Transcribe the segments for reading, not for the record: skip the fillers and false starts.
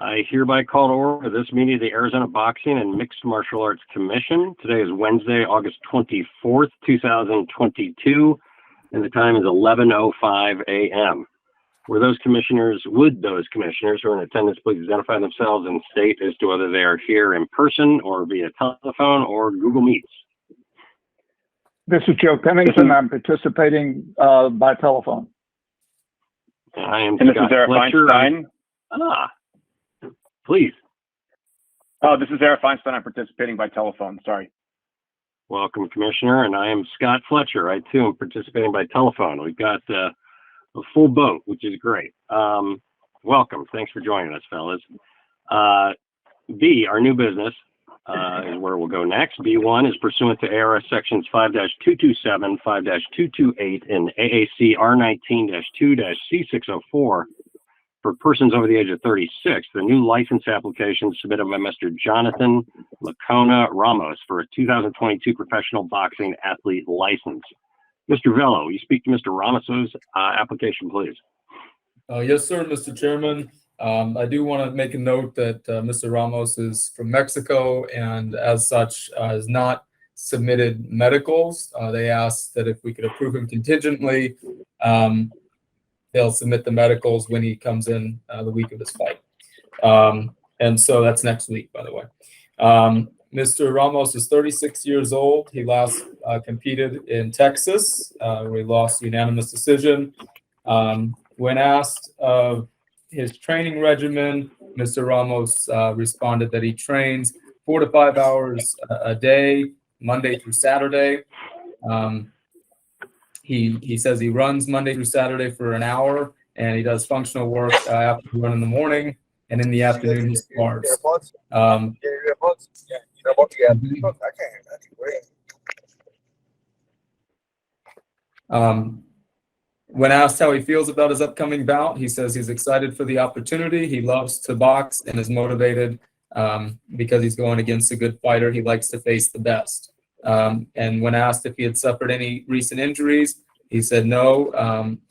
I hereby call to order this meeting of the Arizona Boxing and Mixed Martial Arts Commission. Today is Wednesday, August 24th, 2022, and the time is 11:05 a.m. Would those commissioners who are in attendance please identify themselves and state as to whether they are here in person or via telephone or Google Meets? This is Joe Pennington. I'm participating by telephone. I am And this Scott is Eric Fletcher. Feinstein. Please. Oh, this is Eric Feinstein. I'm participating by telephone. Sorry. Welcome, Commissioner. And I am Scott Fletcher. I, too, am participating by telephone. We've got a full boat, which is great. Welcome. Thanks for joining us, fellas. B, our new business, is where we'll go next. B1 is pursuant to ARS Sections 5-227, 5-228, and AAC R19-2-C604 for persons over the age of 36. The new license application submitted by Mr. Jonathan Lacona Ramos for a 2022 professional boxing athlete license. Mr. Vello, you speak to Mr. Ramos's application, please. Yes, sir, Mr. Chairman. I do want to make a note that Mr. Ramos is from Mexico and as such has not submitted medicals. They asked that if we could approve him contingently, they'll submit the medicals when he comes in the week of his fight. And so that's next week, by the way. Mr. Ramos is 36 years old. He last competed in Texas, where he lost unanimous decision. When asked of his training regimen, Mr. Ramos responded that he trains 4 to 5 hours a day, Monday through Saturday. He says he runs Monday through Saturday for an hour, and he does functional work after he run in the morning, and in the afternoon he spars. When asked how he feels about his upcoming bout, he says he's excited for the opportunity. He loves to box and is motivated because he's going against a good fighter. He likes to face the best. And when asked if he had suffered any recent injuries, he said no,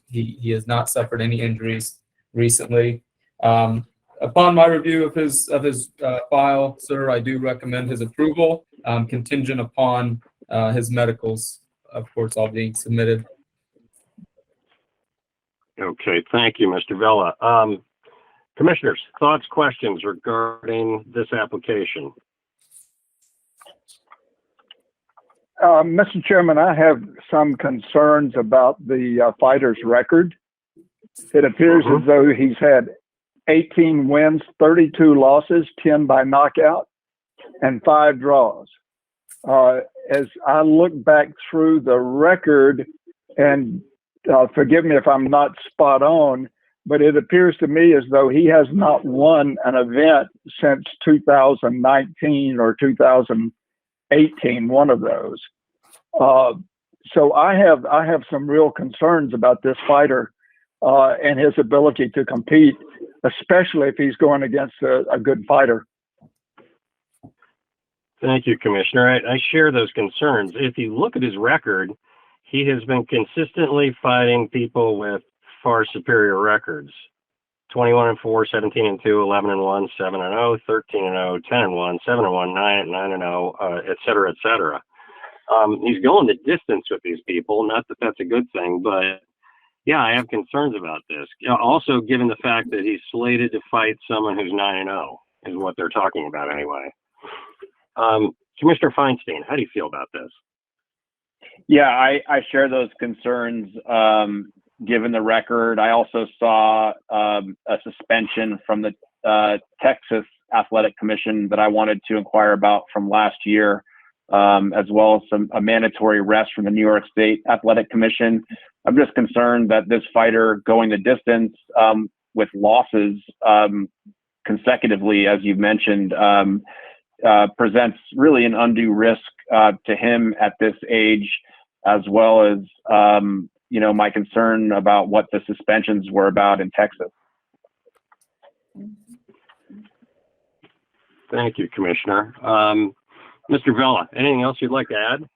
he has not suffered any injuries recently. Upon my review of his file, sir, I do recommend his approval, contingent upon his medicals, of course, all being submitted. Okay, thank you, Mr. Vella. Commissioners, thoughts, questions regarding this application? Mr. Chairman, I have some concerns about the fighter's record. It appears as though he's had 18 wins, 32 losses, 10 by knockout, and 5 draws. As I look back through the record, and forgive me if I'm not spot on, but it appears to me as though he has not won an event since 2019 or 2018, one of those. So I have some real concerns about this fighter and his ability to compete, especially if he's going against a good fighter. Thank you, Commissioner. I share those concerns. If you look at his record, he has been consistently fighting people with far superior records. 21-4, 17-2, 11-1, 7-0, 13-0, 10-1, 7-1, 9-0, et cetera, et cetera. He's going the distance with these people. Not that that's a good thing, but yeah, I have concerns about this. Also, given the fact that he's slated to fight someone who's 9-0 is what they're talking about anyway. Commissioner Feinstein, how do you feel about this? Yeah, I share those concerns given the record. I also saw a suspension from the Texas Athletic Commission that I wanted to inquire about from last year, as well as a mandatory rest from the New York State Athletic Commission. I'm just concerned that this fighter going the distance with losses consecutively, as you've mentioned, presents really an undue risk to him at this age, as well as my concern about what the suspensions were about in Texas. Thank you, Commissioner. Mr. Vella, anything else you'd like to add?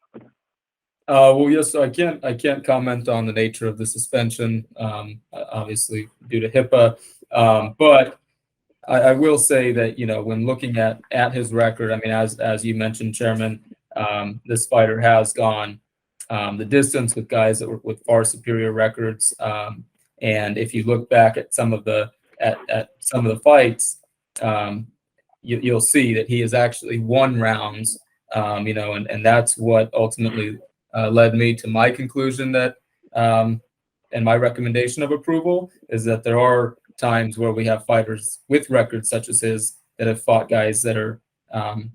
Well, yes, I can't comment on the nature of the suspension, obviously due to HIPAA. But I will say that, when looking at his record, I mean, as you mentioned, Chairman, this fighter has gone the distance with guys that were with far superior records. And if you look back at some of the fights, you'll see that he has actually won rounds. And that's what ultimately led me to my conclusion that and my recommendation of approval is that there are times where we have fighters with records such as his that have fought guys that are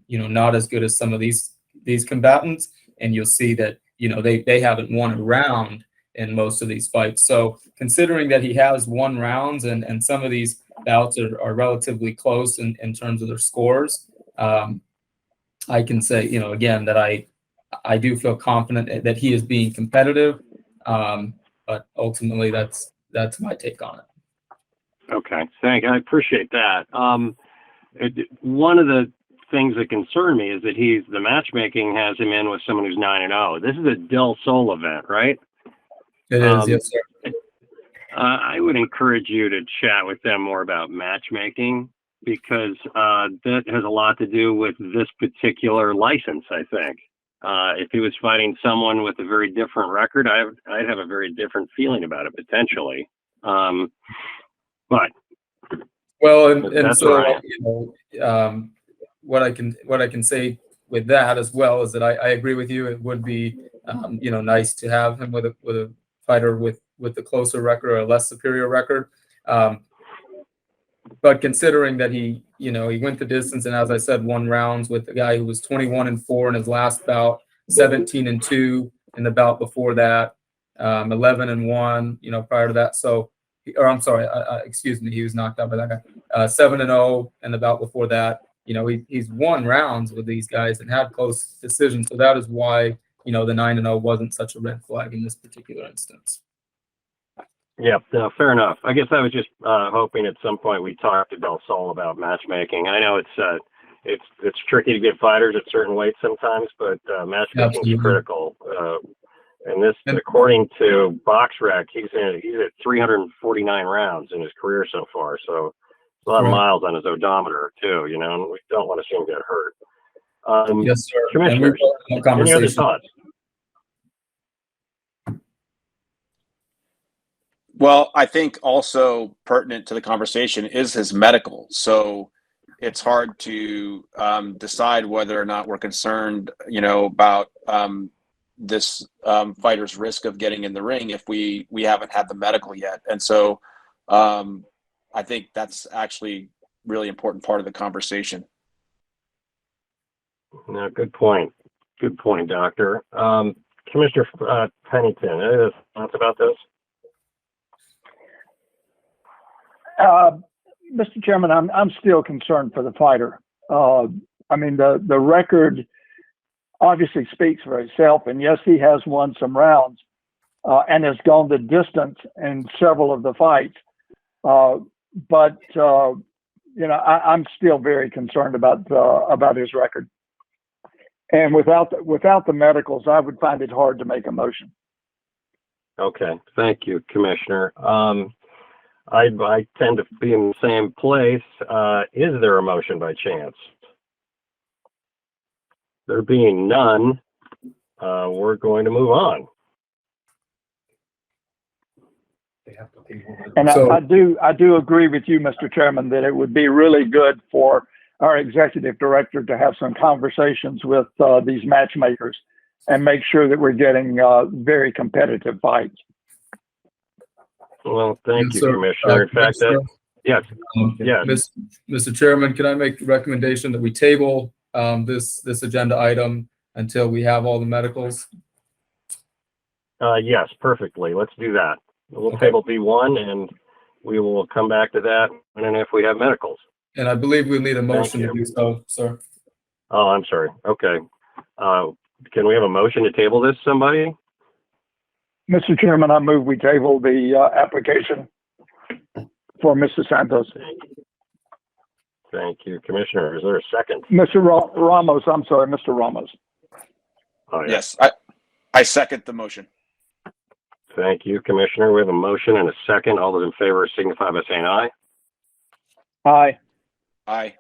not as good as some of these combatants, and you'll see that they haven't won a round in most of these fights. So considering that he has won rounds and some of these bouts are relatively close in terms of their scores, I can say again that I do feel confident that he is being competitive, but ultimately that's my take on it. Okay, I appreciate that. One of the things that concern me is that the matchmaking has him in with someone who's 9-0. This is a Del Sol event, right? It is, yes, sir. I would encourage you to chat with them more about matchmaking, because that has a lot to do with this particular license, I think. If he was fighting someone with a very different record, I'd have a very different feeling about it potentially. But well, and that's so right. what I can say with that as well is that I agree with you. It would be nice to have him with a fighter with a closer record or a less superior record. But considering that he went the distance and, as I said, won rounds with a guy who was 21-4 in his last bout, 17-2 in the bout before that, 11-1, prior to that. So, or I'm sorry, excuse me, he was knocked out by that guy. 7-0 in the bout before that. He's won rounds with these guys and had close decisions. So that is why, the 9-0 wasn't such a red flag in this particular instance. Yeah, no, fair enough. I guess I was just hoping at some point we talk to Del Sol about matchmaking. I know it's tricky to get fighters at certain weights sometimes, but matchmaking is critical. And this, according to BoxRec, he's at 349 rounds in his career so far. So a lot of miles on his odometer too, and we don't want to see him get hurt. Yes, sir. Commissioners, any other thoughts? Well, I think also pertinent to the conversation is his medical. So it's hard to decide whether or not we're concerned, about this fighter's risk of getting in the ring if we haven't had the medical yet. And so I think that's actually really important part of the conversation. No, good point. Good point, Doctor. Commissioner Pennington, any thoughts about this? Mr. Chairman, I'm still concerned for the fighter. I mean, the record obviously speaks for itself, and yes, he has won some rounds and has gone the distance in several of the fights. But I'm still very concerned about his record. And without the medicals, I would find it hard to make a motion. Okay, thank you, Commissioner. I tend to be in the same place. Is there a motion by chance? There being none, we're going to move on. And so, I do agree with you, Mr. Chairman, that it would be really good for our executive director to have some conversations with these matchmakers and make sure that we're getting very competitive fights. Well, thank you, Commissioner. In fact, yes. Yes. Mr. Chairman, can I make a recommendation that we table this agenda item until we have all the medicals? Yes, perfectly. Let's do that. We'll table B1 and we will come back to that when and if we have medicals. And I believe we'll need a motion to do so, sir. Oh, I'm sorry. Okay. Can we have a motion to table this, somebody? Mr. Chairman, I move we table the application for Mr. Santos. Thank you, Commissioner. Is there a second? Mr. Ramos, I'm sorry, Mr. Ramos. Oh, yeah. Yes, I second the motion. Thank you, Commissioner. We have a motion and a second. All those in favor signify by saying aye. Aye. Aye.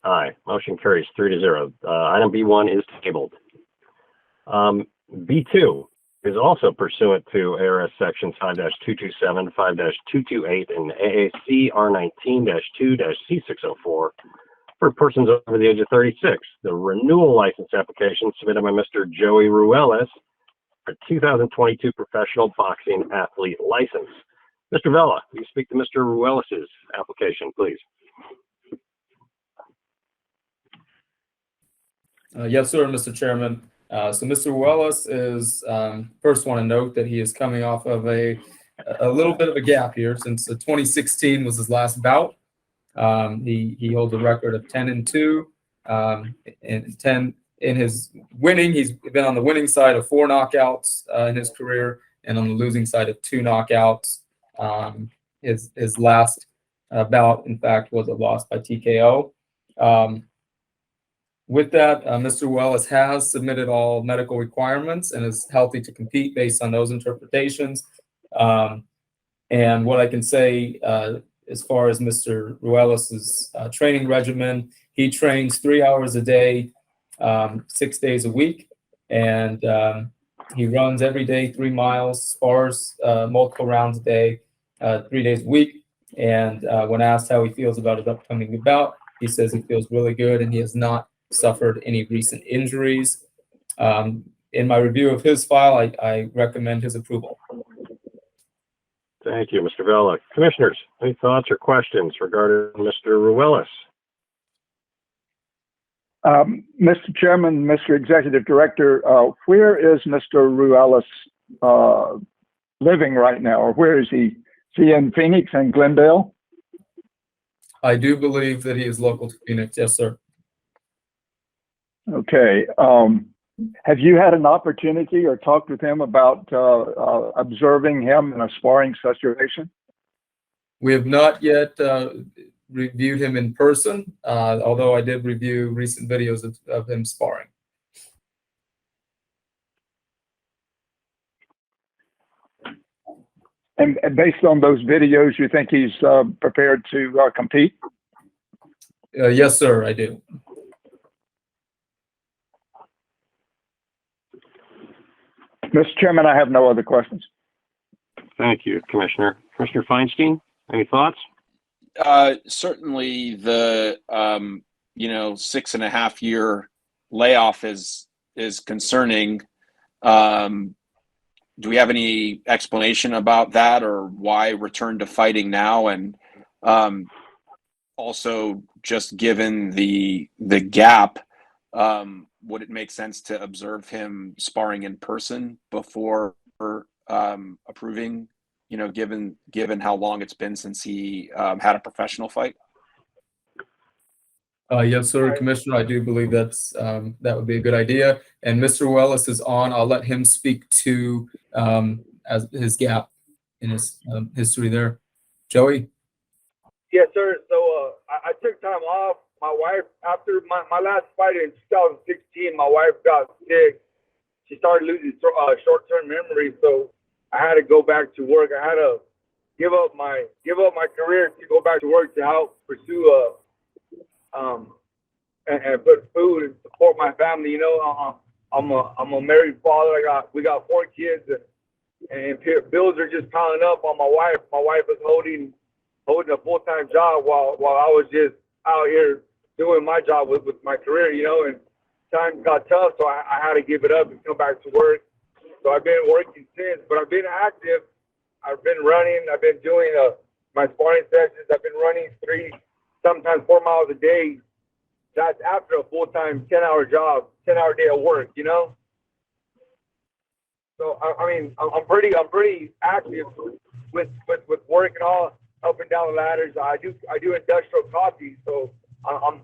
Aye. Motion carries 3-0. Item B1 is tabled. B2 is also pursuant to ARS Sections 5-227, 5-228, and AAC R19-2-C604 for persons over the age of 36. The renewal license application submitted by Mr. Joey Ruelas for 2022 professional boxing athlete license. Mr. Vella, will you speak to Mr. Ruelas' application, please? Yes, sir, Mr. Chairman. So Mr. Ruelas is, first want to note that he is coming off of a little bit of a gap here since 2016 was his last bout. He holds a record of 10-2, and 10 in his winning. He's been on the winning side of 4 knockouts in his career, and on the losing side of 2 knockouts. His last bout, in fact, was a loss by TKO. With that, Mr. Ruelas has submitted all medical requirements and is healthy to compete based on those interpretations. And what I can say as far as Mr. Ruelas' training regimen, he trains 3 hours a day, 6 days a week, and he runs every day 3 miles, spars multiple rounds a day, 3 days a week. And when asked how he feels about his upcoming bout, he says he feels really good and he has not suffered any recent injuries. In my review of his file, I recommend his approval. Thank you, Mr. Vella. Commissioners, any thoughts or questions regarding Mr. Ruelas? Mr. Chairman, Mr. Executive Director, where is Mr. Ruelas living right now, or where is he? Is he in Phoenix and Glendale? I do believe that he is local to Phoenix. Yes, sir. Okay. Have you had an opportunity or talked with him about observing him in a sparring situation? We have not yet reviewed him in person, although I did review recent videos of him sparring. And based on those videos, you think he's prepared to compete? Yes, sir, I do. Mr. Chairman, I have no other questions. Thank you, Commissioner. Commissioner Feinstein, any thoughts? Certainly the 6.5 year layoff is concerning. Do we have any explanation about that, or why return to fighting now? And also, just given the gap, would it make sense to observe him sparring in person before approving? Given how long it's been since he had a professional fight. Yes, sir, Commissioner. I do believe that would be a good idea. And Mr. Ruelas is on. I'll let him speak to as his gap in his history there. Joey. Yes, sir. So I took time off. My wife, after my last fight in 2016, my wife got sick. She started losing short-term memory, so I had to go back to work. I had to give up my career to go back to work to help pursue and put food and support my family. I'm a married father. We got 4 kids, and bills are just piling up on my wife. My wife was holding a full-time job while I was just out here doing my job with my career, and times got tough, so I had to give it up and come back to work. So I've been working since, but I've been active. I've been running. I've been doing my sparring sessions. I've been running 3, sometimes 4 miles a day. That's after a full-time 10-hour job, 10-hour day of work, So I'm pretty active with work and all, up and down the ladders. I do industrial coffee, so I'm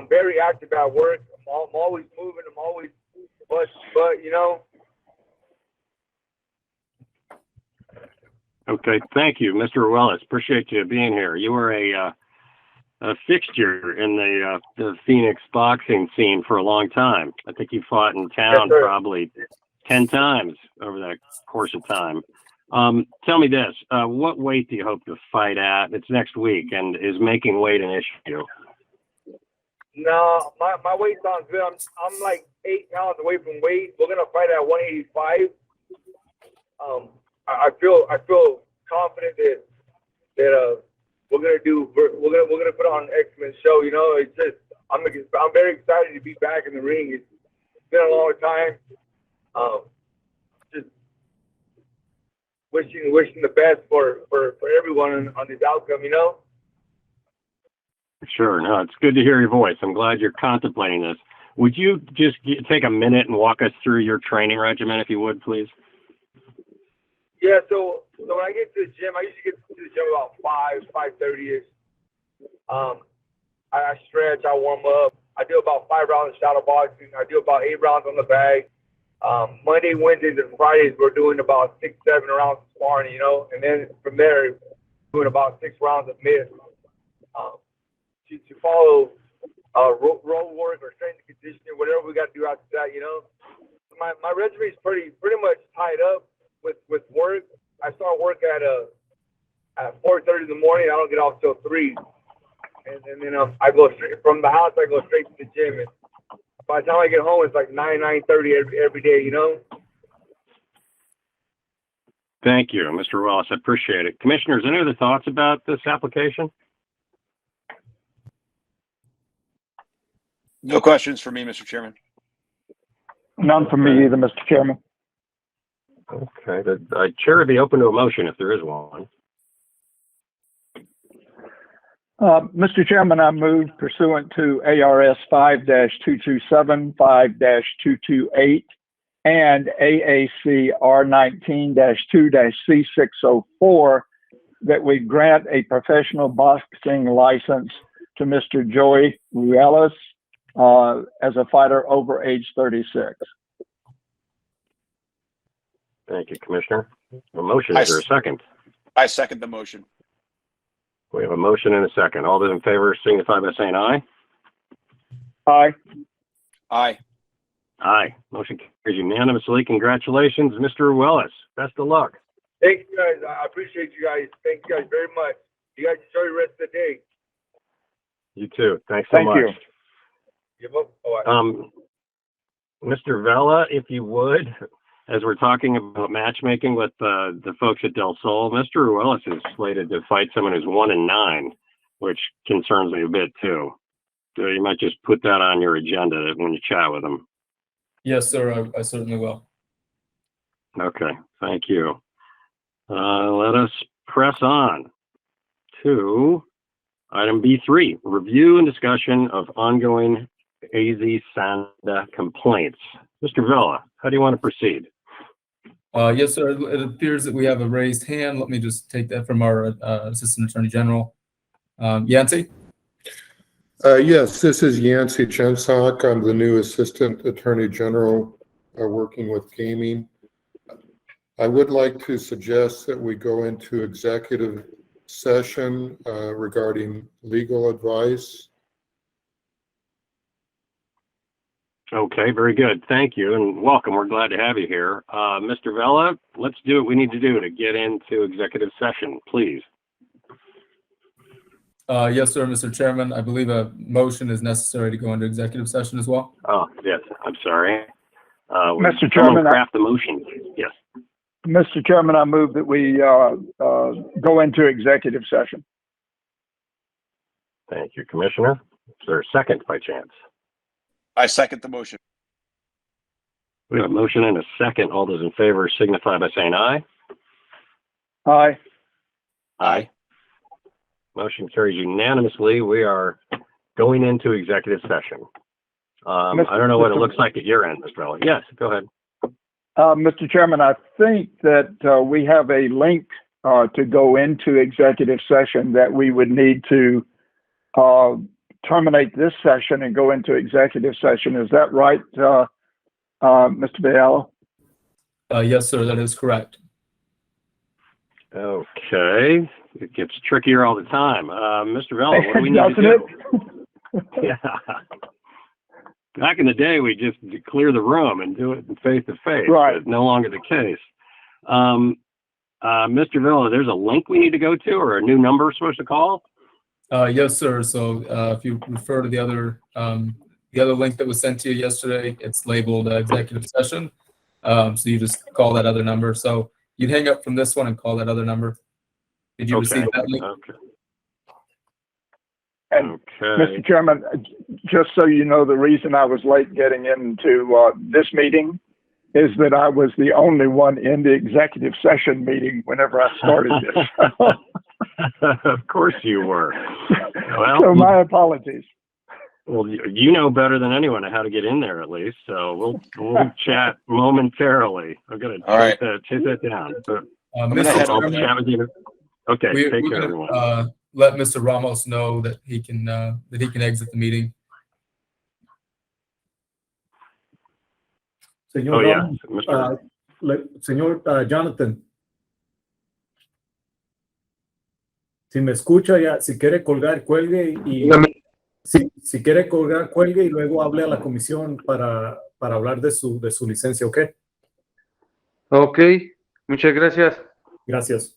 very active at work. I'm always moving. I'm always, but Okay, thank you, Mr. Ruelas. Appreciate you being here. You were a fixture in the Phoenix boxing scene for a long time. I think you fought in town probably 10 times over that course of time. Tell me this, what weight do you hope to fight at? It's next week, and is making weight an issue? No, my weight sounds good. I'm like 8 pounds away from weight. We're gonna fight at 185. I feel confident that we're gonna put on an excellent show. You know, it's just I'm very excited to be back in the ring. It's been a long time. Just wishing the best for everyone on this outcome. You know. Sure. No, it's good to hear your voice. I'm glad you're contemplating this. Would you just take a minute and walk us through your training regimen, if you would, please? Yeah. So when I get to the gym, I usually get to the gym about 5:30ish. I stretch, I warm up. I do about 5 rounds of shadow boxing. I do about 8 rounds on the bag. Monday, Wednesdays, and Fridays, we're doing about 6, 7 rounds of sparring, you know, and then from there, doing about 6 rounds of mid. To follow road work or strength and conditioning, whatever we got to do after that, you know. My resume is pretty much tied up with work. I start work at 4:30 in the morning. I don't get off till 3, and then I go straight from the house. I go straight to the gym, and by the time I get home, it's like 9:30 every day, you know. Thank you, Mr. Wallace. I appreciate it. Commissioners, any other thoughts about this application? No questions for me, Mr. Chairman. None from me either, Mr. Chairman. Okay. The chair would be open to a motion if there is one. Mr. Chairman, I move pursuant to ARS 5-227, 5-228, and AAC R19-2-C604 that we grant a professional boxing license to Mr. Joey Ruelas as a fighter over age 36. Thank you, Commissioner. A motion, is there a second? I second the motion. We have a motion and a second. All those in favor signify by saying aye. Aye. Aye. Aye. Motion carries unanimously. Congratulations, Mr. Ruelas. Best of luck. Thank you guys. I appreciate you guys. Thank you guys very much. You guys enjoy the rest of the day. You too. Thanks so much. Thank you. Mr. Vela, if you would, as we're talking about matchmaking with the folks at Del Sol, Mr. Ruelas is slated to fight someone who's 1-9, which concerns me a bit too. So you might just put that on your agenda when you chat with him. Yes, sir. I certainly will. Okay, thank you. Let us press on to item B3, review and discussion of ongoing AZ-SANDA complaints. Mr. Vela, how do you want to proceed? Yes, sir. It appears that we have a raised hand. Let me just take that from our Assistant Attorney General. Yancey? Yes, this is Yancey Jensock. I'm the new Assistant Attorney General working with gaming. I would like to suggest that we go into executive session regarding legal advice. Okay, very good. Thank you and welcome. We're glad to have you here. Mr. Vela, let's do what we need to do to get into executive session, please. Yes, sir, Mr. Chairman. I believe a motion is necessary to go into executive session as well. Oh, yes, I'm sorry. Mr. Chairman, craft the motion. Yes. Mr. Chairman, I move that we go into executive session. Thank you, Commissioner. Is there a second by chance? I second the motion. We have a motion and a second. All those in favor signify by saying aye. Aye. Aye. Motion carries unanimously. We are going into executive session. I don't know what it looks like at your end, Mr. Vela. Yes, go ahead. Mr. Chairman, I think that we have a link to go into executive session that we would need to terminate this session and go into executive session. Is that right, Mr. Vela? Yes, sir, that is correct. Okay. It gets trickier all the time. Mr. Vela, what do we need to do? Yeah. Back in the day, we just clear the room and do it face to face. Right. But no longer the case. Mr. Vela, there's a link we need to go to or a new number we're supposed to call? Yes, sir. So if you refer to the other link that was sent to you yesterday, it's labeled executive session. So you just call that other number. So you'd hang up from this one and call that other number. Did you receive that link? Okay. And Okay. Mr. Chairman, just so you know, the reason I was late getting into this meeting is that I was the only one in the executive session meeting whenever I started this. Of course you were. Well, So my apologies. well, you know better than anyone how to get in there at least. So we'll chat momentarily. I'm gonna All right. chase that down. But gonna head I'll over Mr. chat with you. Okay. Chairman, Take we're care, gonna everyone. let Mr. Ramos know that he can exit the meeting. Señor Oh yeah, Ramos, Mr. señor Jonathan, si me escucha ya, si quiere colgar, cuelgue y si quiere colgar, cuelgue y luego hable a la comisión para hablar de su licencia, ¿ok? Ok, muchas gracias. Gracias.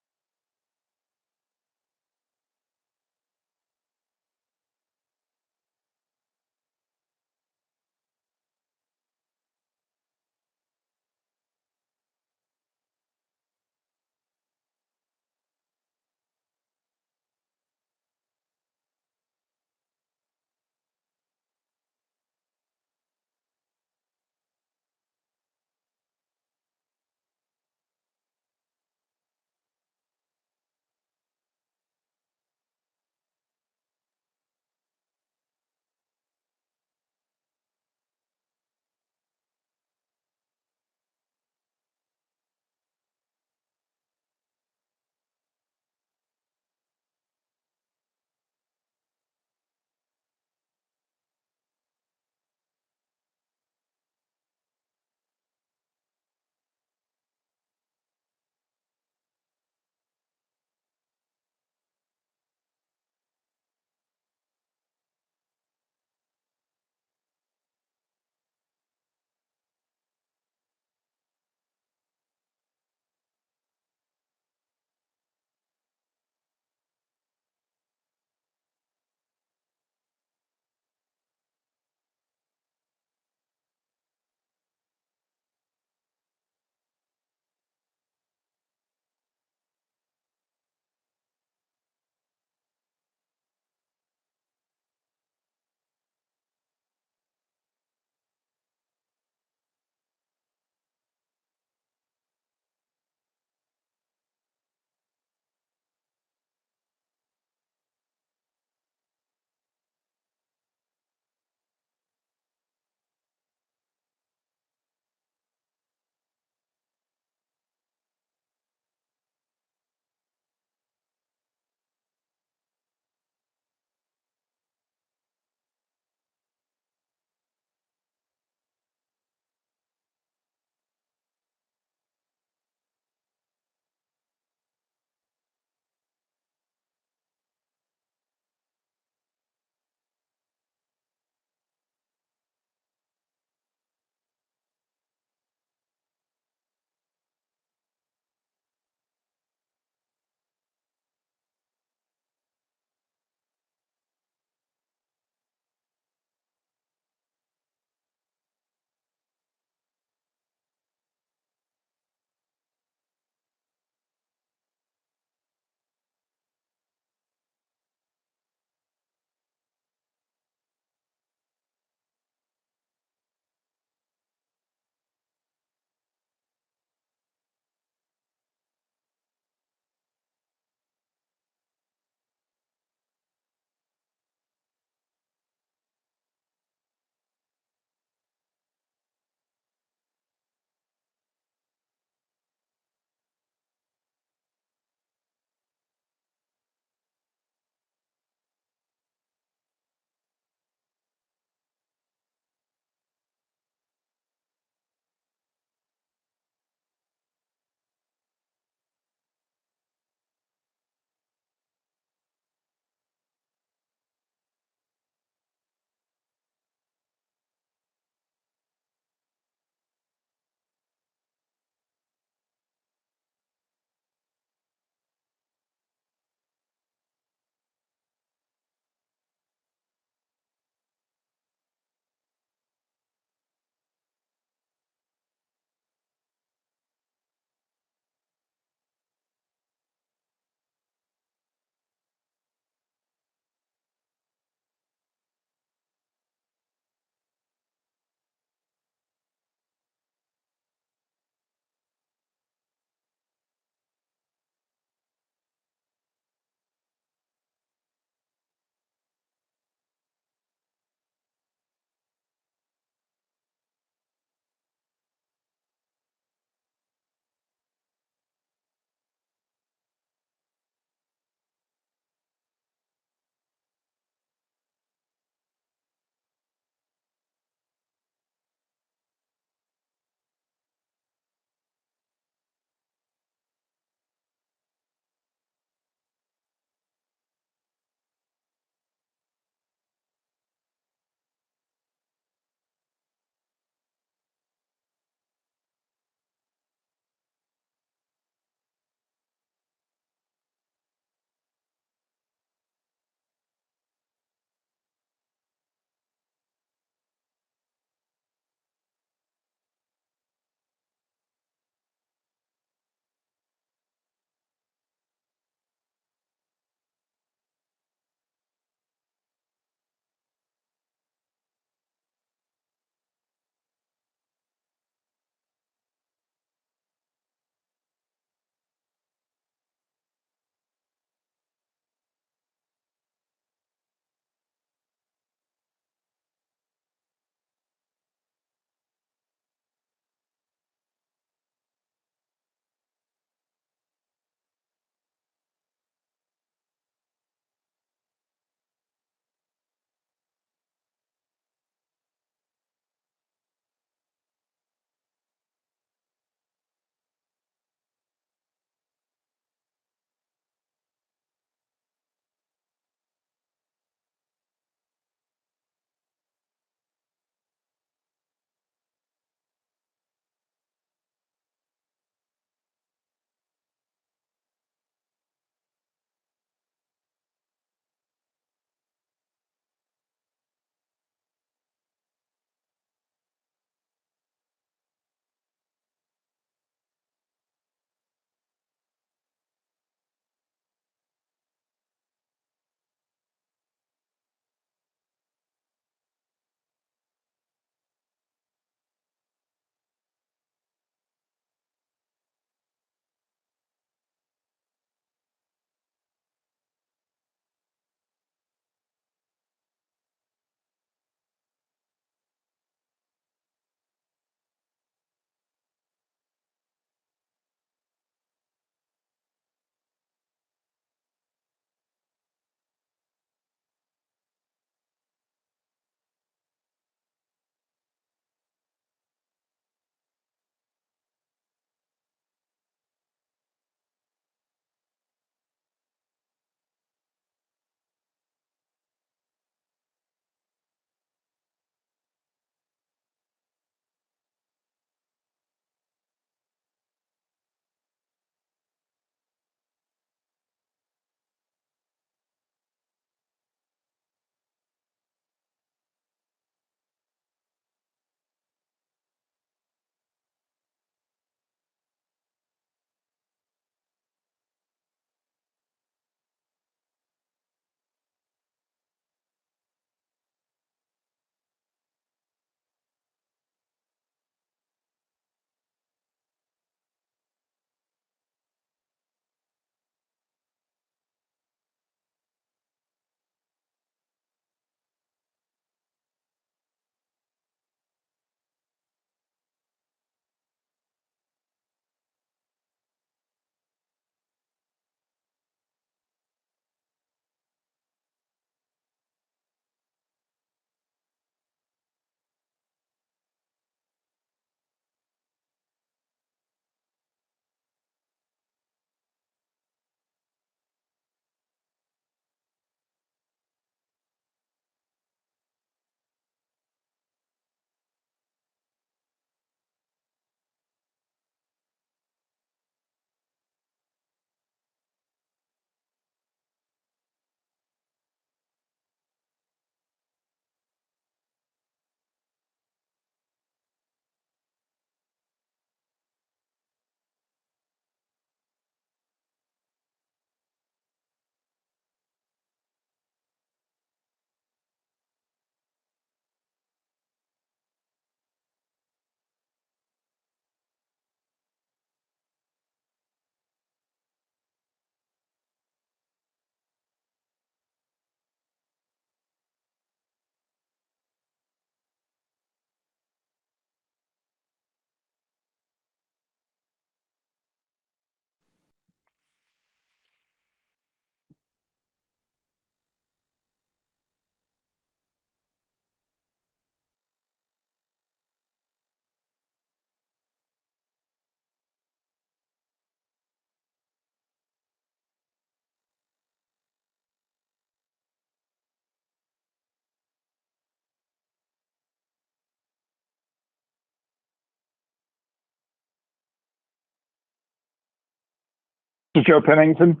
Joe Pennington.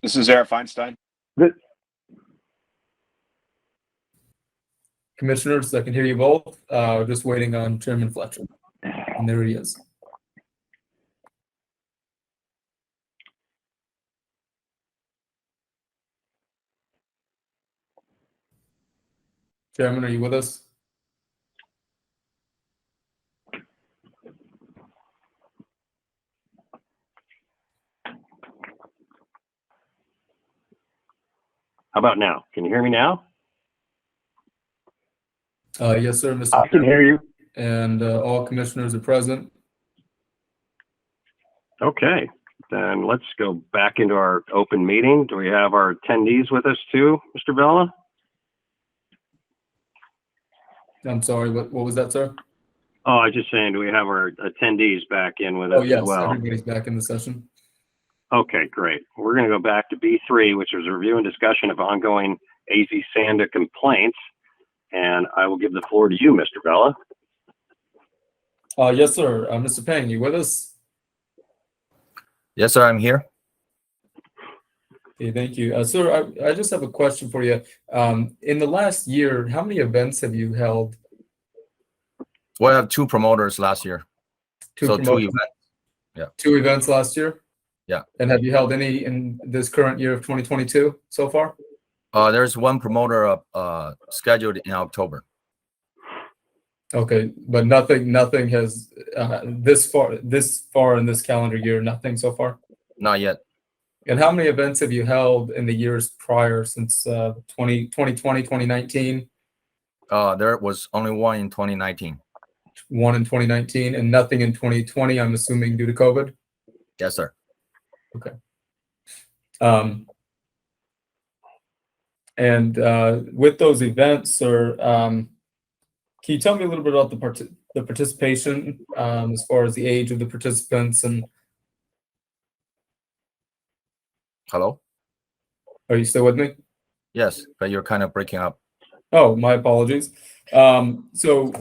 This is Eric Feinstein. Commissioners, I can hear you both. Just waiting on Chairman Fletcher. And there he is. Chairman, are you with us? How about now? Can you hear me now? Yes, sir, Mr. I can hear you. And all commissioners are present. Okay, then let's go back into our open meeting. Do we have our attendees with us too, Mr. Vela? I'm sorry, what was that, sir? Oh, I was just saying, do we have our attendees back in with us Oh, yes, as well? everybody's back in the session. Okay, great. We're going to go back to B3, which was a review and discussion of ongoing AZ Sanda complaints. And I will give the floor to you, Mr. Vela. Yes, sir. Mr. Payne, you with us? Yes, sir, I'm here. Okay, thank you. Sir, I just have a question for you. In the last year, how many events have you held? We have 2 promoters last year. So 2 promotions. events. 2 events last year? Yeah. And have you held any in this current year of 2022 so far? There's 1 promoter scheduled in October. Okay, but nothing has this far in this calendar year, nothing so far? Not yet. And how many events have you held in the years prior since 2020, 2019? There was only 1 in 2019. 1 in 2019 and nothing in 2020, I'm assuming due to COVID? Yes, sir. Okay. And with those events, sir, can you tell me a little bit about the participation as far as the age of the participants? And Hello? are you still with me? Yes, but you're kind of breaking up. Oh, my apologies. So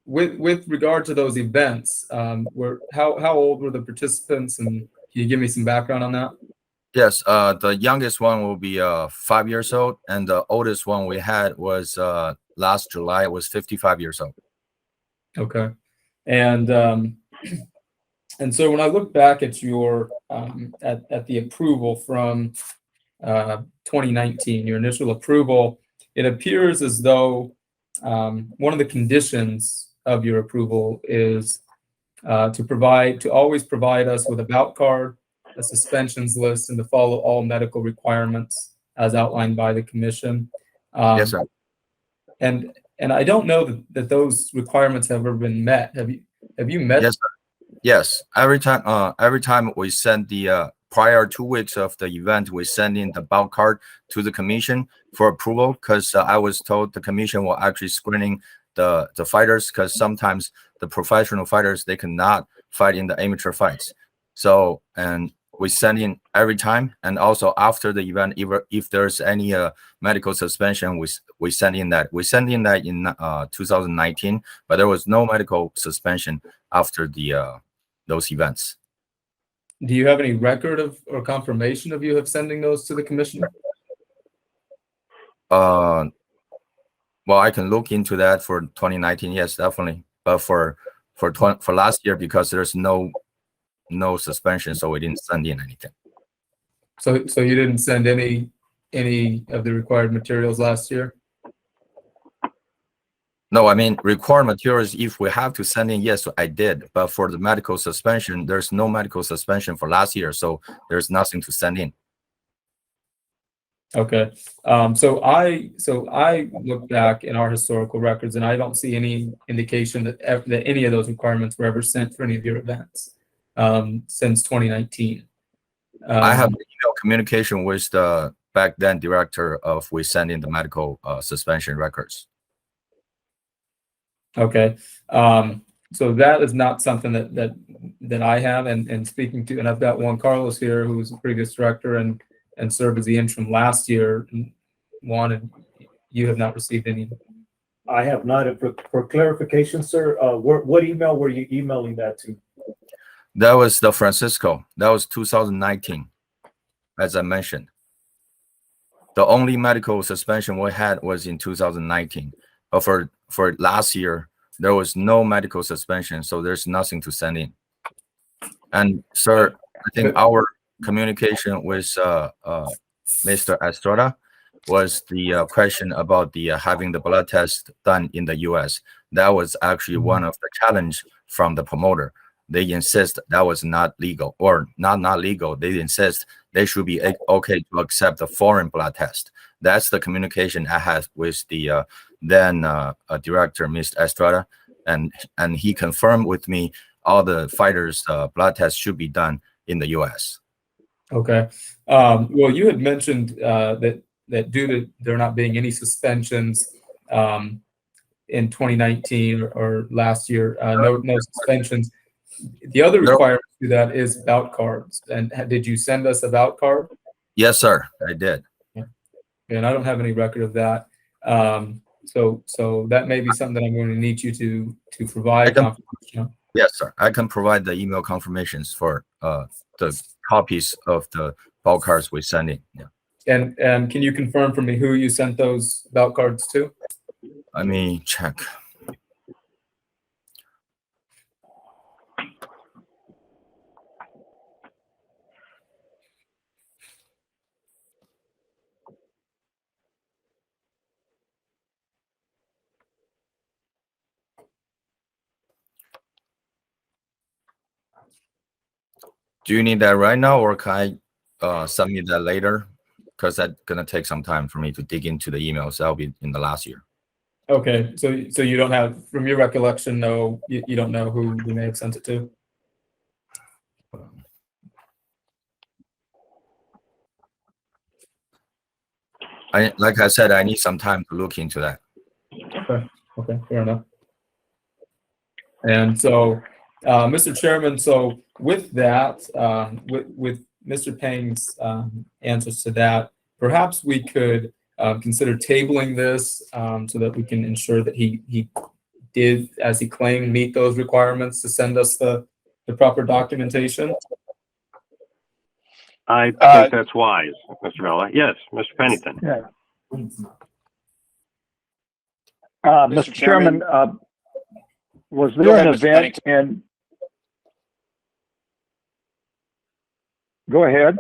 with regard to those events, how old were the participants, and can you give me some background on that? Yes, the youngest one will be 5 years old, and the oldest one we had was last July, was 55 years old. Okay. And so when I look back at your at the approval from 2019, your initial approval, it appears as though one of the conditions of your approval is to always provide us with a bout card, a suspensions list, and to follow all medical requirements as outlined by the commission. Yes, sir. And I don't know that those requirements have ever been met. Have you met? Yes, sir. Yes. Every time we send the prior 2 weeks of the event, we send in the bout card to the commission for approval, because I was told the commission will actually screening the fighters, because sometimes the professional fighters, they cannot fight in the amateur fights. So, and we send in every time, and also after the event, if there's any medical suspension, we send in that. We sent in that in 2019, but there was no medical suspension after the those events. Do you have any record of or confirmation of you have sending those to the commission? Well, I can look into that for 2019. Yes, definitely. But for last year, because there's no suspension, so we didn't send in anything. So you didn't send any of the required materials last year? No, I mean required materials. If we have to send in, yes, I did. But for the medical suspension, there's no medical suspension for last year, so there's nothing to send in. Okay. So I look back in our historical records, and I don't see any indication that any of those requirements were ever sent for any of your events since 2019. I have email communication with the back then director of we send in the medical suspension records. Okay. So that is not something that I have, and speaking to, and I've got Juan Carlos here, who's the previous director and served as the interim last year. Juan, and you have not received any. I have not. For clarification, sir, what email were you emailing that to? That was the Francisco. That was 2019, as I mentioned. The only medical suspension we had was in 2019. But for last year, there was no medical suspension, so there's nothing to send in. And sir, I think our communication with Mr. Estrada was the question about the having the blood test done in the U.S. That was actually one of the challenge from the promoter. They insist that was not legal, or not legal. They insist they should be okay to accept the foreign blood test. That's the communication I had with the then director, Mr. Estrada, and he confirmed with me all the fighters' blood tests should be done in the U.S. Okay. Well, you had mentioned that due to there not being any suspensions in 2019 or last year, no suspensions. The other requirement to that is bout cards. And did you send us a bout card? Yes, sir, I did. And I don't have any record of that. So that may be something that I'm going to need you to provide confirmation. Yes, sir. I can provide the email confirmations for the copies of the bout cards we send in. Yeah. And can you confirm for me who you sent those bout cards to? Let me check. Do you need that right now, or can I submit that later? Because that's gonna take some time for me to dig into the emails. That'll be in the last year. Okay, so you don't have, from your recollection, no, you don't know who you may have sent it to? Like I said, I need some time to look into that. Okay, fair enough. And so, Mr. Chairman, so with that, with Mr. Peng's answers to that, perhaps we could consider tabling this so that we can ensure that he did, as he claimed, meet those requirements to send us the proper documentation. I think that's wise, Mr. Vela. Yes, Mr. Pennington. Yeah. Mr. Chairman, was there an event in? Go ahead.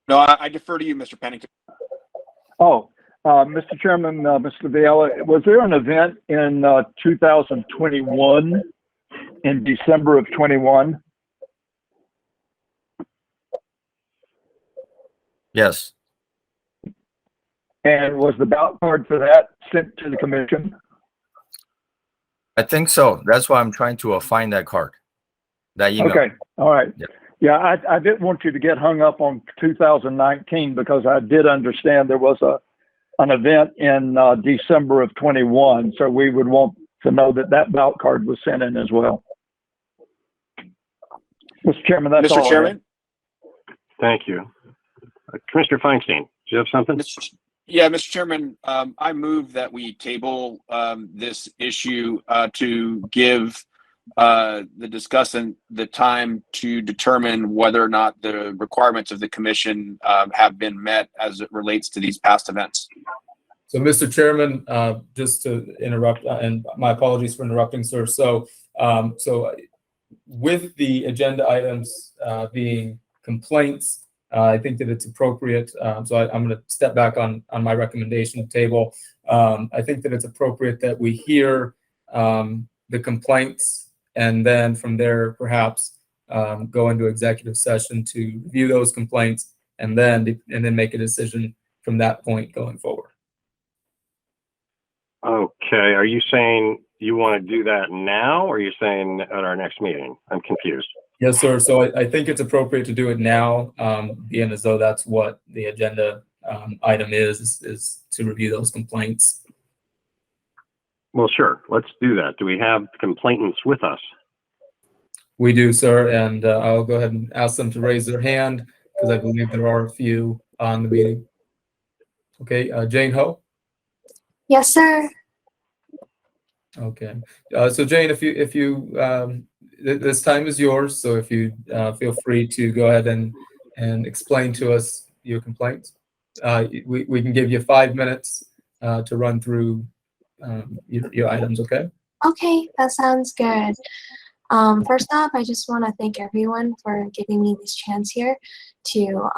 No, I defer to you, Mr. Pennington. Oh, Mr. Chairman, Mr. Vela, was there an event in 2021, in December of 21? Yes. And was the bout card for that sent to the commission? I think so. That's why I'm trying to find that card, that email. Okay, all right. Yeah. Yeah, I didn't want you to get hung up on 2019 because I did understand there was an event in December of 21. So we would want to know that bout card was sent in as well. Mr. Chairman, that's all. Mr. Chairman? Thank you. Commissioner Feinstein, do you have something? Yeah, Mr. Chairman, I move that we table this issue to give the discussant the time to determine whether or not the requirements of the commission have been met as it relates to these past events. So, Mr. Chairman, just to interrupt, and my apologies for interrupting, sir. So with the agenda items being complaints, I think that it's appropriate. So I'm going to step back on my recommendation table. I think that it's appropriate that we hear the complaints, and then from there, perhaps go into executive session to review those complaints, and then make a decision from that point going forward. Okay. Are you saying you want to do that now, or are you saying at our next meeting? I'm confused. Yes, sir. So I think it's appropriate to do it now, being as though that's what the agenda item is to review those complaints. Well, sure. Let's do that. Do we have complainants with us? We do, sir, and I'll go ahead and ask them to raise their hand because I believe there are a few on the meeting. Okay, Jane Ho. Yes, sir. Okay, so Jane, if you this time is yours. So if you feel free to go ahead and explain to us your complaints, we can give you 5 minutes to run through your items. Okay. Okay, that sounds good. First off, I just want to thank everyone for giving me this chance here to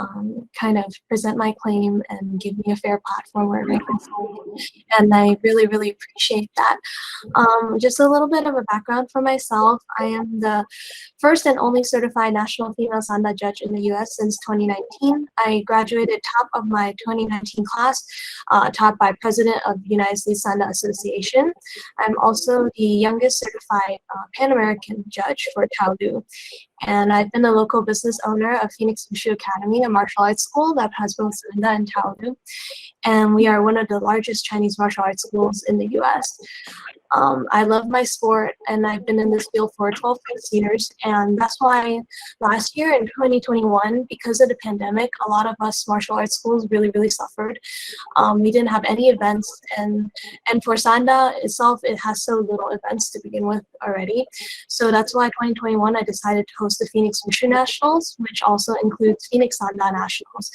kind of present my claim and give me a fair platform where I can speak. And I really, really appreciate that. Just a little bit of a background for myself. I am the first and only certified national female Sanda judge in the U.S. since 2019. I graduated top of my 2019 class, taught by President of the United States Sanda Association. I'm also the youngest certified Pan-American judge for Taolu. And I've been a local business owner of Phoenix Wushu Academy, a martial arts school that has both Sanda and Taolu. And we are one of the largest Chinese martial arts schools in the U.S. I love my sport, and I've been in this field for 12 years, and that's why last year in 2021, because of the pandemic, a lot of us martial arts schools really, really suffered. We didn't have any events, and for Sanda itself, it has so little events to begin with already. So that's why 2021, I decided to host the Phoenix Wushu Nationals, which also includes Phoenix Sanda Nationals.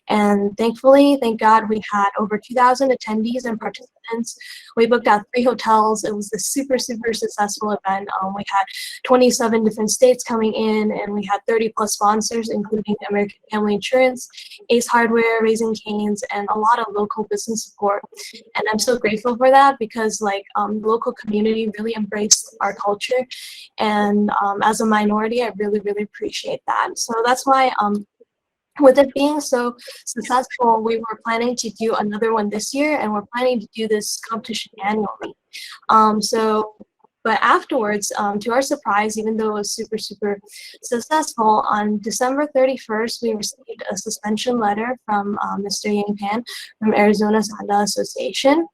And thankfully, thank God, we had over 2,000 attendees and participants. We booked out 3 hotels. It was a super, super successful event. We had 27 different states coming in, and we had 30 plus sponsors, including American Family Insurance, Ace Hardware, Raising Cane's, and a lot of local business support. And I'm so grateful for that because the local community really embraced our culture. And as a minority, I really, really appreciate that. So that's why with it being so successful, we were planning to do another one this year, and we're planning to do this competition annually. But afterwards, to our surprise, even though it was super, super successful, on December 31st, we received a suspension letter from Mr. Yang Pan from Arizona Sanda Association.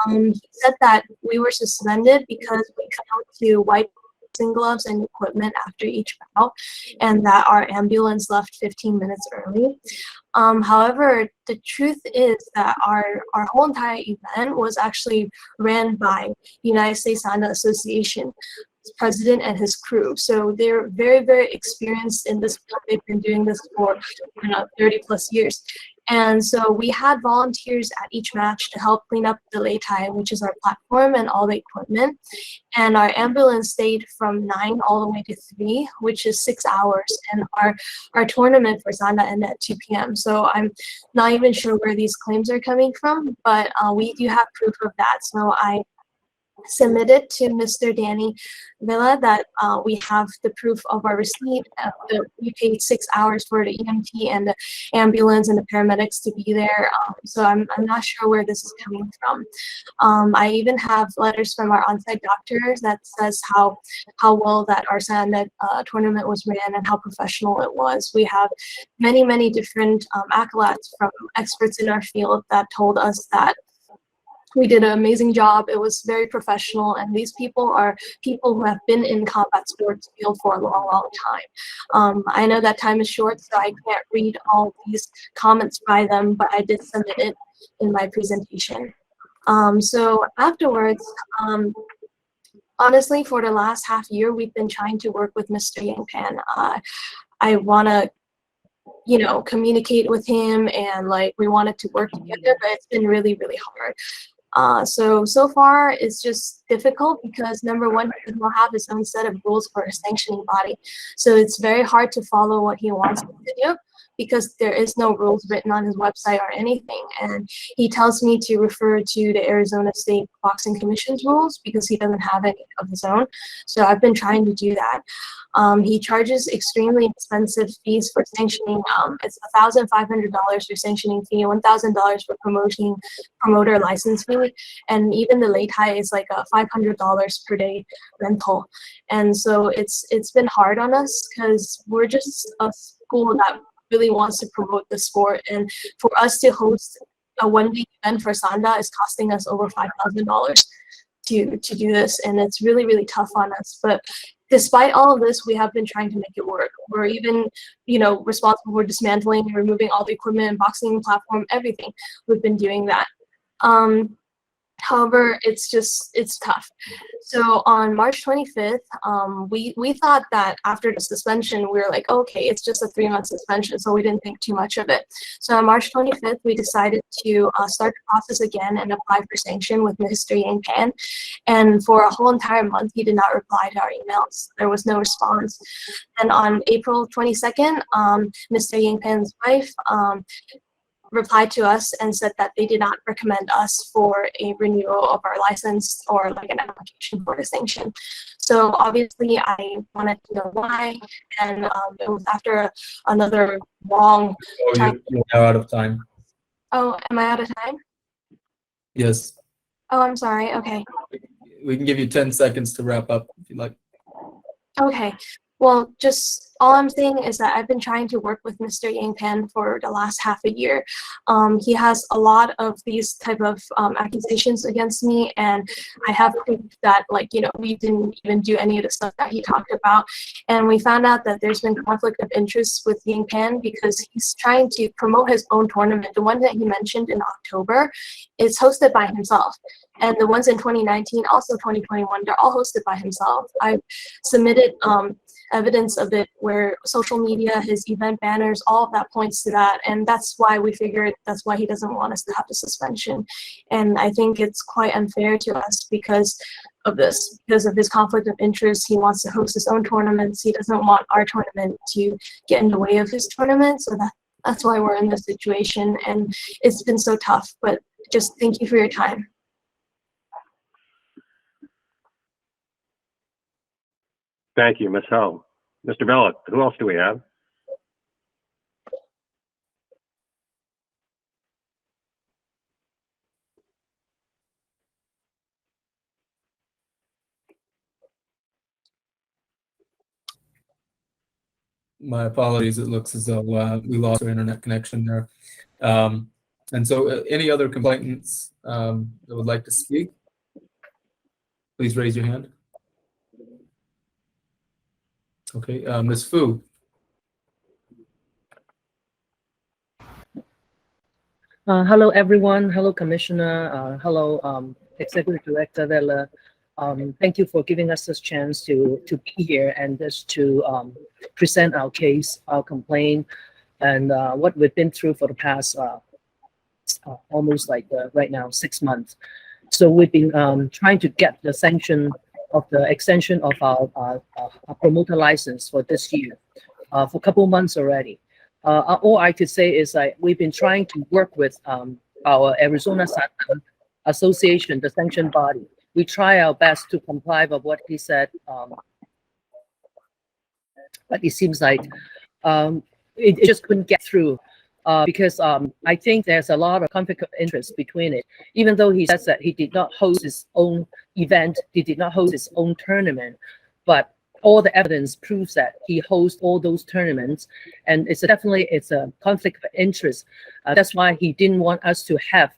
He said that we were suspended because we failed to wipe gloves and equipment after each bout, and that our ambulance left 15 minutes early. However, the truth is that our whole entire event was actually ran by the United States Sanda Association president and his crew. So they're very, very experienced in this field. They've been doing this for 30 plus years. And so we had volunteers at each match to help clean up the Leitai, which is our platform and all the equipment. And our ambulance stayed from 9 all the way to 3, which is 6 hours. And our tournament for Sanda ended at 2 p.m. So I'm not even sure where these claims are coming from, but we do have proof of that. So I submitted to Mr. Danny Villa that we have the proof of our receipt. We paid 6 hours for the EMT and the ambulance and the paramedics to be there. So I'm not sure where this is coming from. I even have letters from our on-site doctors that says how well that our Sanda tournament was ran and how professional it was. We have many, many different accolades from experts in our field that told us that we did an amazing job. It was very professional, and these people are people who have been in combat sports field for a long, long time. I know that time is short, so I can't read all these comments by them, but I did submit it in my presentation. So afterwards, honestly, for the last half year, we've been trying to work with Mr. Yang Pan. I want to communicate with him, and we wanted to work together, but it's been really, really hard. So far it's just difficult because number one, he will have his own set of rules for a sanctioning body. So it's very hard to follow what he wants to do because there is no rules written on his website or anything. And he tells me to refer to the Arizona State Boxing Commission's rules because he doesn't have any of his own. So I've been trying to do that. He charges extremely expensive fees for sanctioning. It's $1,500 for sanctioning fee, $1,000 for promoter license fee, and even the Leitai is like a $500 per day rental. And so it's been hard on us because we're just a school that really wants to promote the sport, and for us to host a one-day event for Sanda is costing us over $5,000 to do this, and it's really, really tough on us. But despite all of this, we have been trying to make it work. We're even, responsible for dismantling and removing all the equipment, boxing platform, everything. We've been doing that. However, it's tough. So on March 25th, we thought that after the suspension, we were like, okay, it's just a 3-month suspension, so we didn't think too much of it. So on March 25th, we decided to start the process again and apply for sanction with Mr. Yang Pan. And for a whole entire month, he did not reply to our emails. There was no response. And on April 22nd, Mr. Yang Pan's wife replied to us and said that they did not recommend us for a renewal of our license or like an application for a sanction. So obviously I wanted to know why, and it was after another long time. You're now out of time. Oh, am I out of time? Yes. Oh, I'm sorry. Okay. We can give you 10 seconds to wrap up if you like. Okay. Well, just all I'm saying is that I've been trying to work with Mr. Yang Pan for the last half a year. He has a lot of these type of accusations against me, and I have proof that, like, you know, we didn't even do any of the stuff that he talked about. And we found out that there's been conflict of interest with Yang Pan because he's trying to promote his own tournament. The one that he mentioned in October is hosted by himself. And the ones in 2019, also 2021, they're all hosted by himself. I've submitted evidence of it where social media, his event banners, all of that points to that. And that's why we figured that's why he doesn't want us to have the suspension. And I think it's quite unfair to us because of this, because of his conflict of interest. He wants to host his own tournaments. He doesn't want our tournament to get in the way of his tournament. So that's why we're in this situation. And it's been so tough, but just thank you for your time. Thank you, Ms. Ho. Mr. Belloc, who else do we have? My apologies. It looks as though we lost our internet connection there. And so any other complainants that would like to speak, please raise your hand. Okay, Ms. Fu. Hello, everyone. Hello, Commissioner. Hello, Executive Director Vela. Thank you for giving us this chance to be here and just to present our case, our complaint, and what we've been through for the past almost like right now 6 months. So we've been trying to get the sanction of the extension of our promoter license for this year for a couple months already. All I could say is that we've been trying to work with our Arizona Association, the sanction body. We try our best to comply with what he said, but it seems like it just couldn't get through because I think there's a lot of conflict of interest between it. Even though he says that he did not host his own event, he did not host his own tournament, but all the evidence proves that he hosts all those tournaments, and it's a conflict of interest. That's why he didn't want us to have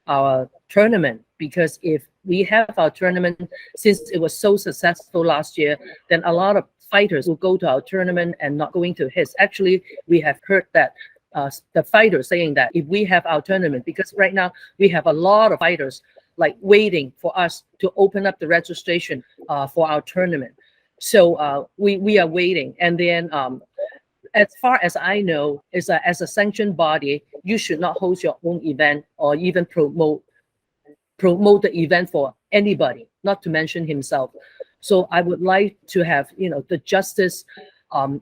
our tournament, because if we have our tournament, since it was so successful last year, then a lot of fighters will go to our tournament and not going to his. Actually, we have heard that the fighters saying that if we have our tournament, because right now we have a lot of fighters like waiting for us to open up the registration for our tournament. So we are waiting. And then as far as I know, is that as a sanctioned body, you should not host your own event or even promote the event for anybody, not to mention himself. So I would like to have, the justice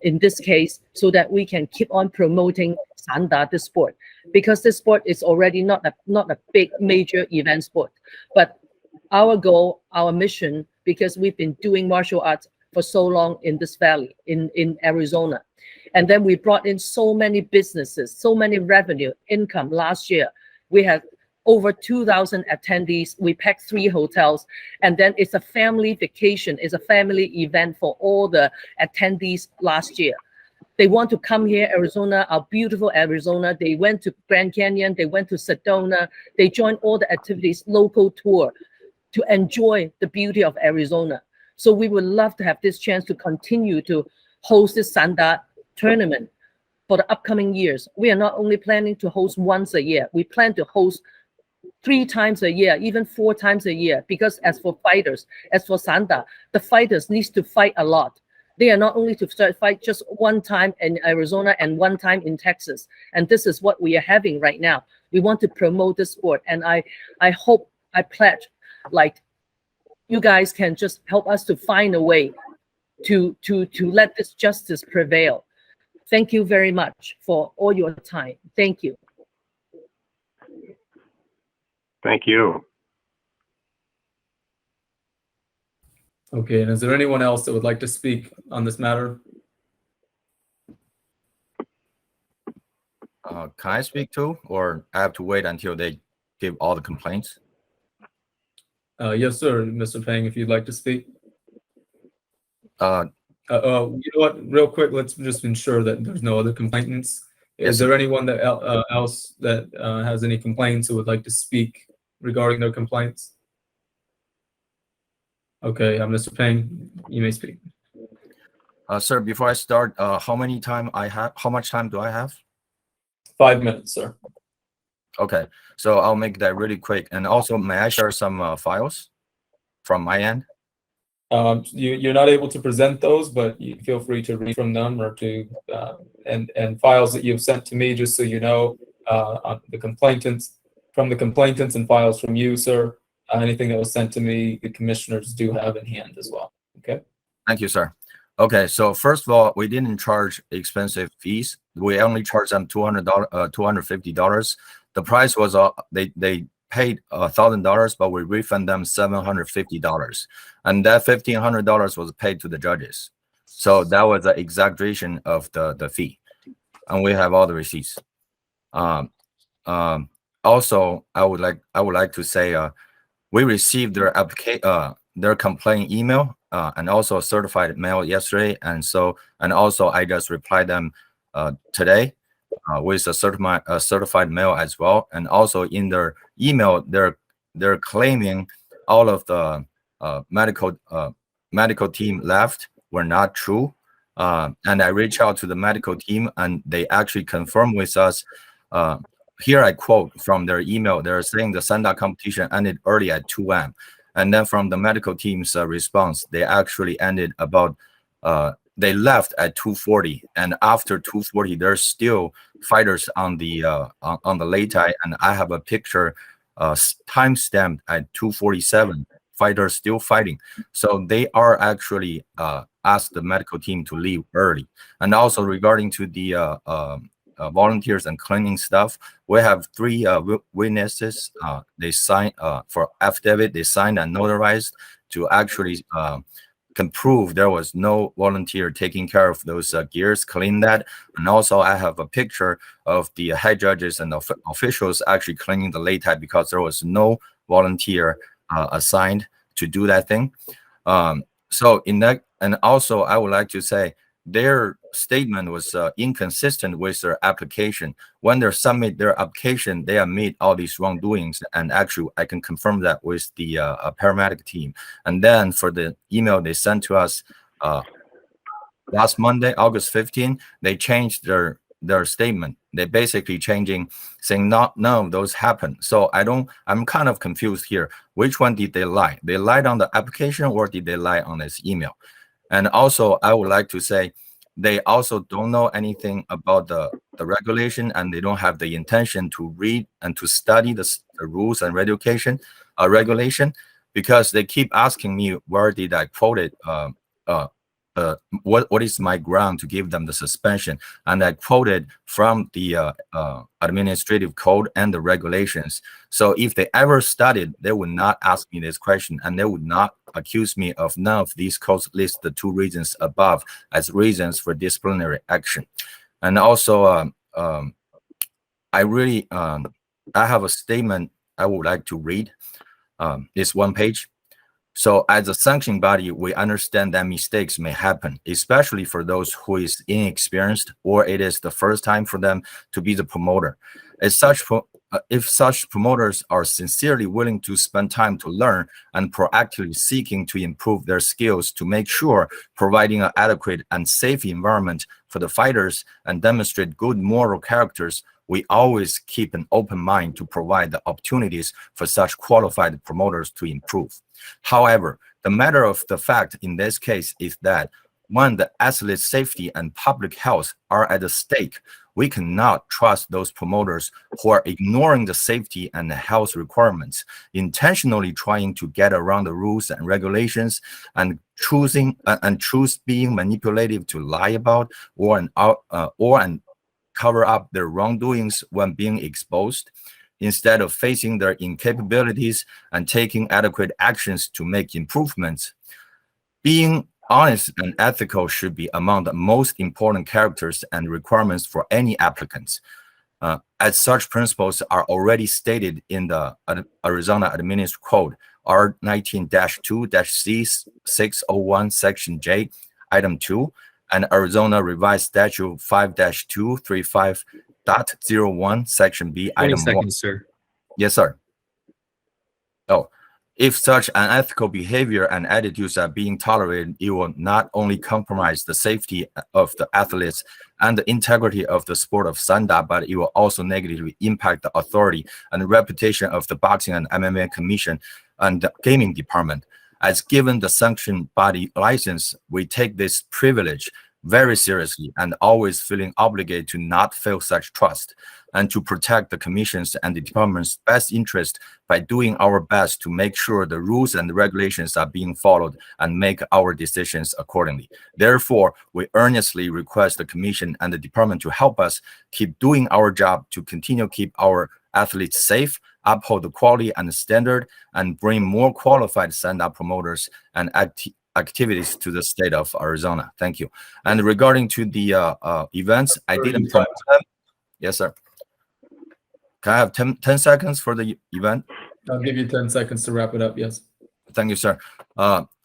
in this case, so that we can keep on promoting Sanda, the sport, because this sport is already not a big major event sport. But our goal, our mission, because we've been doing martial arts for so long in this valley, in Arizona, and then we brought in so many businesses, so many revenue, income. Last year, we had over 2,000 attendees. We packed 3 hotels, and then it's a family vacation. It's a family event for all the attendees last year. They want to come here, Arizona, our beautiful Arizona. They went to Grand Canyon. They went to Sedona. They joined all the activities, local tour, to enjoy the beauty of Arizona. So we would love to have this chance to continue to host this Sanda tournament for the upcoming years. We are not only planning to host once a year. We plan to host 3 times a year, even 4 times a year. Because as for fighters, as for Sanda, the fighters needs to fight a lot. They are not only to fight just one time in Arizona and one time in Texas. And this is what we are having right now. We want to promote the sport. And I hope, I pledge, like, you guys can just help us to find a way to let this justice prevail. Thank you very much for all your time. Thank you. Thank you. Okay, and is there anyone else that would like to speak on this matter? Can I speak too, or I have to wait until they give all the complaints? Yes, sir, Mr. Peng, if you'd like to speak. Uh, You know what? Real quick, let's just ensure that there's no other complainants. Yes, Is there anyone that else that has any complaints who would like to speak regarding their complaints? Okay, Mr. Peng, you may speak. Sir, before I start, how much time do I have? 5 minutes, sir. Okay, so I'll make that really quick. And also, may I share some files from my end? You're not able to present those, but you feel free to read from them or to and files that you've sent to me, just so you know, on the complainants, and files from you, sir. Anything that was sent to me, the commissioners do have in hand as well. Okay. Thank you, sir. Okay, so first of all, we didn't charge expensive fees. We only charged them $250. The price was they paid $1,000, but we refund them $750, and that $1,500 was paid to the judges. So that was the exaggeration of the fee, and we have all the receipts. Also, I would like to say we received their complaint email and also a certified mail yesterday, and also I just replied them today with a certified mail as well. And also in their email, they're claiming all of the medical team left were not true. And I reached out to the medical team, and they actually confirmed with us. Here I quote from their email. They're saying the Sanda competition ended early at 2 a.m. And then from the medical team's response, they actually ended about, they left at 2:40. And after 2:40, there's still fighters on the Leitai. And I have a picture time-stamped at 2:47, fighters still fighting. So they are actually asked the medical team to leave early. And also regarding to the volunteers and cleaning stuff, we have 3 witnesses. They signed for affidavit. They signed and notarized to actually can prove there was no volunteer taking care of those gears, clean that. And also I have a picture of the head judges and officials actually cleaning the Leitai because there was no volunteer assigned to do that thing. So in that, and also I would like to say, their statement was inconsistent with their application. When they submit their application, they admit all these wrongdoings, and actually I can confirm that with the paramedic team. And then for the email they sent to us last Monday, August 15, they changed their statement. They basically saying none of those happened. So I'm kind of confused here. Which one did they lie? They lied on the application, or did they lie on this email? And also, I would like to say they also don't know anything about the regulation, and they don't have the intention to read and to study the rules and regulation, because they keep asking me where did I quote it, what is my ground to give them the suspension, and I quoted from the administrative code and the regulations. So if they ever studied, they would not ask me this question, and they would not accuse me of none of these codes list the 2 reasons above as reasons for disciplinary action. And also I have a statement I would like to read. It's 1 page. So as a sanctioning body, we understand that mistakes may happen, especially for those who is inexperienced or it is the first time for them to be the promoter. If such promoters are sincerely willing to spend time to learn and proactively seeking to improve their skills to make sure providing an adequate and safe environment for the fighters and demonstrate good moral characters we always keep an open mind to provide the opportunities for such qualified promoters to improve. However, the matter of the fact in this case is that when the athlete's safety and public health are at stake, we cannot trust those promoters who are ignoring the safety and the health requirements, intentionally trying to get around the rules and regulations, and choose being manipulative to lie about or cover up their wrongdoings when being exposed, instead of facing their incapabilities and taking adequate actions to make improvements. Being honest and ethical should be among the most important characters and requirements for any applicants, as such principles are already stated in the Arizona Administrative Code, R19-2-C601, Section J, Item 2, and Arizona Revised Statute 5-235.01, Section B, Item 1. 20 seconds, sir. Yes, sir. Oh, if such unethical behavior and attitudes are being tolerated, it will not only compromise the safety of the athletes and the integrity of the sport of Sanda, but it will also negatively impact the authority and reputation of the Boxing and MMA Commission and the Gaming Department. As given the sanction body license, we take this privilege very seriously and always feeling obligated to not fail such trust and to protect the commission's and the department's best interest by doing our best to make sure the rules and the regulations are being followed and make our decisions accordingly. Therefore, we earnestly request the commission and the department to help us keep doing our job to continue keep our athletes safe, uphold the quality and the standard, and bring more qualified Sanda promoters and activities to the state of Arizona. Thank you. And regarding to the events, I didn't promote them. Yes, sir. Can I have 10 seconds for the event? I'll give you 10 seconds to wrap it up. Yes. Thank you, sir.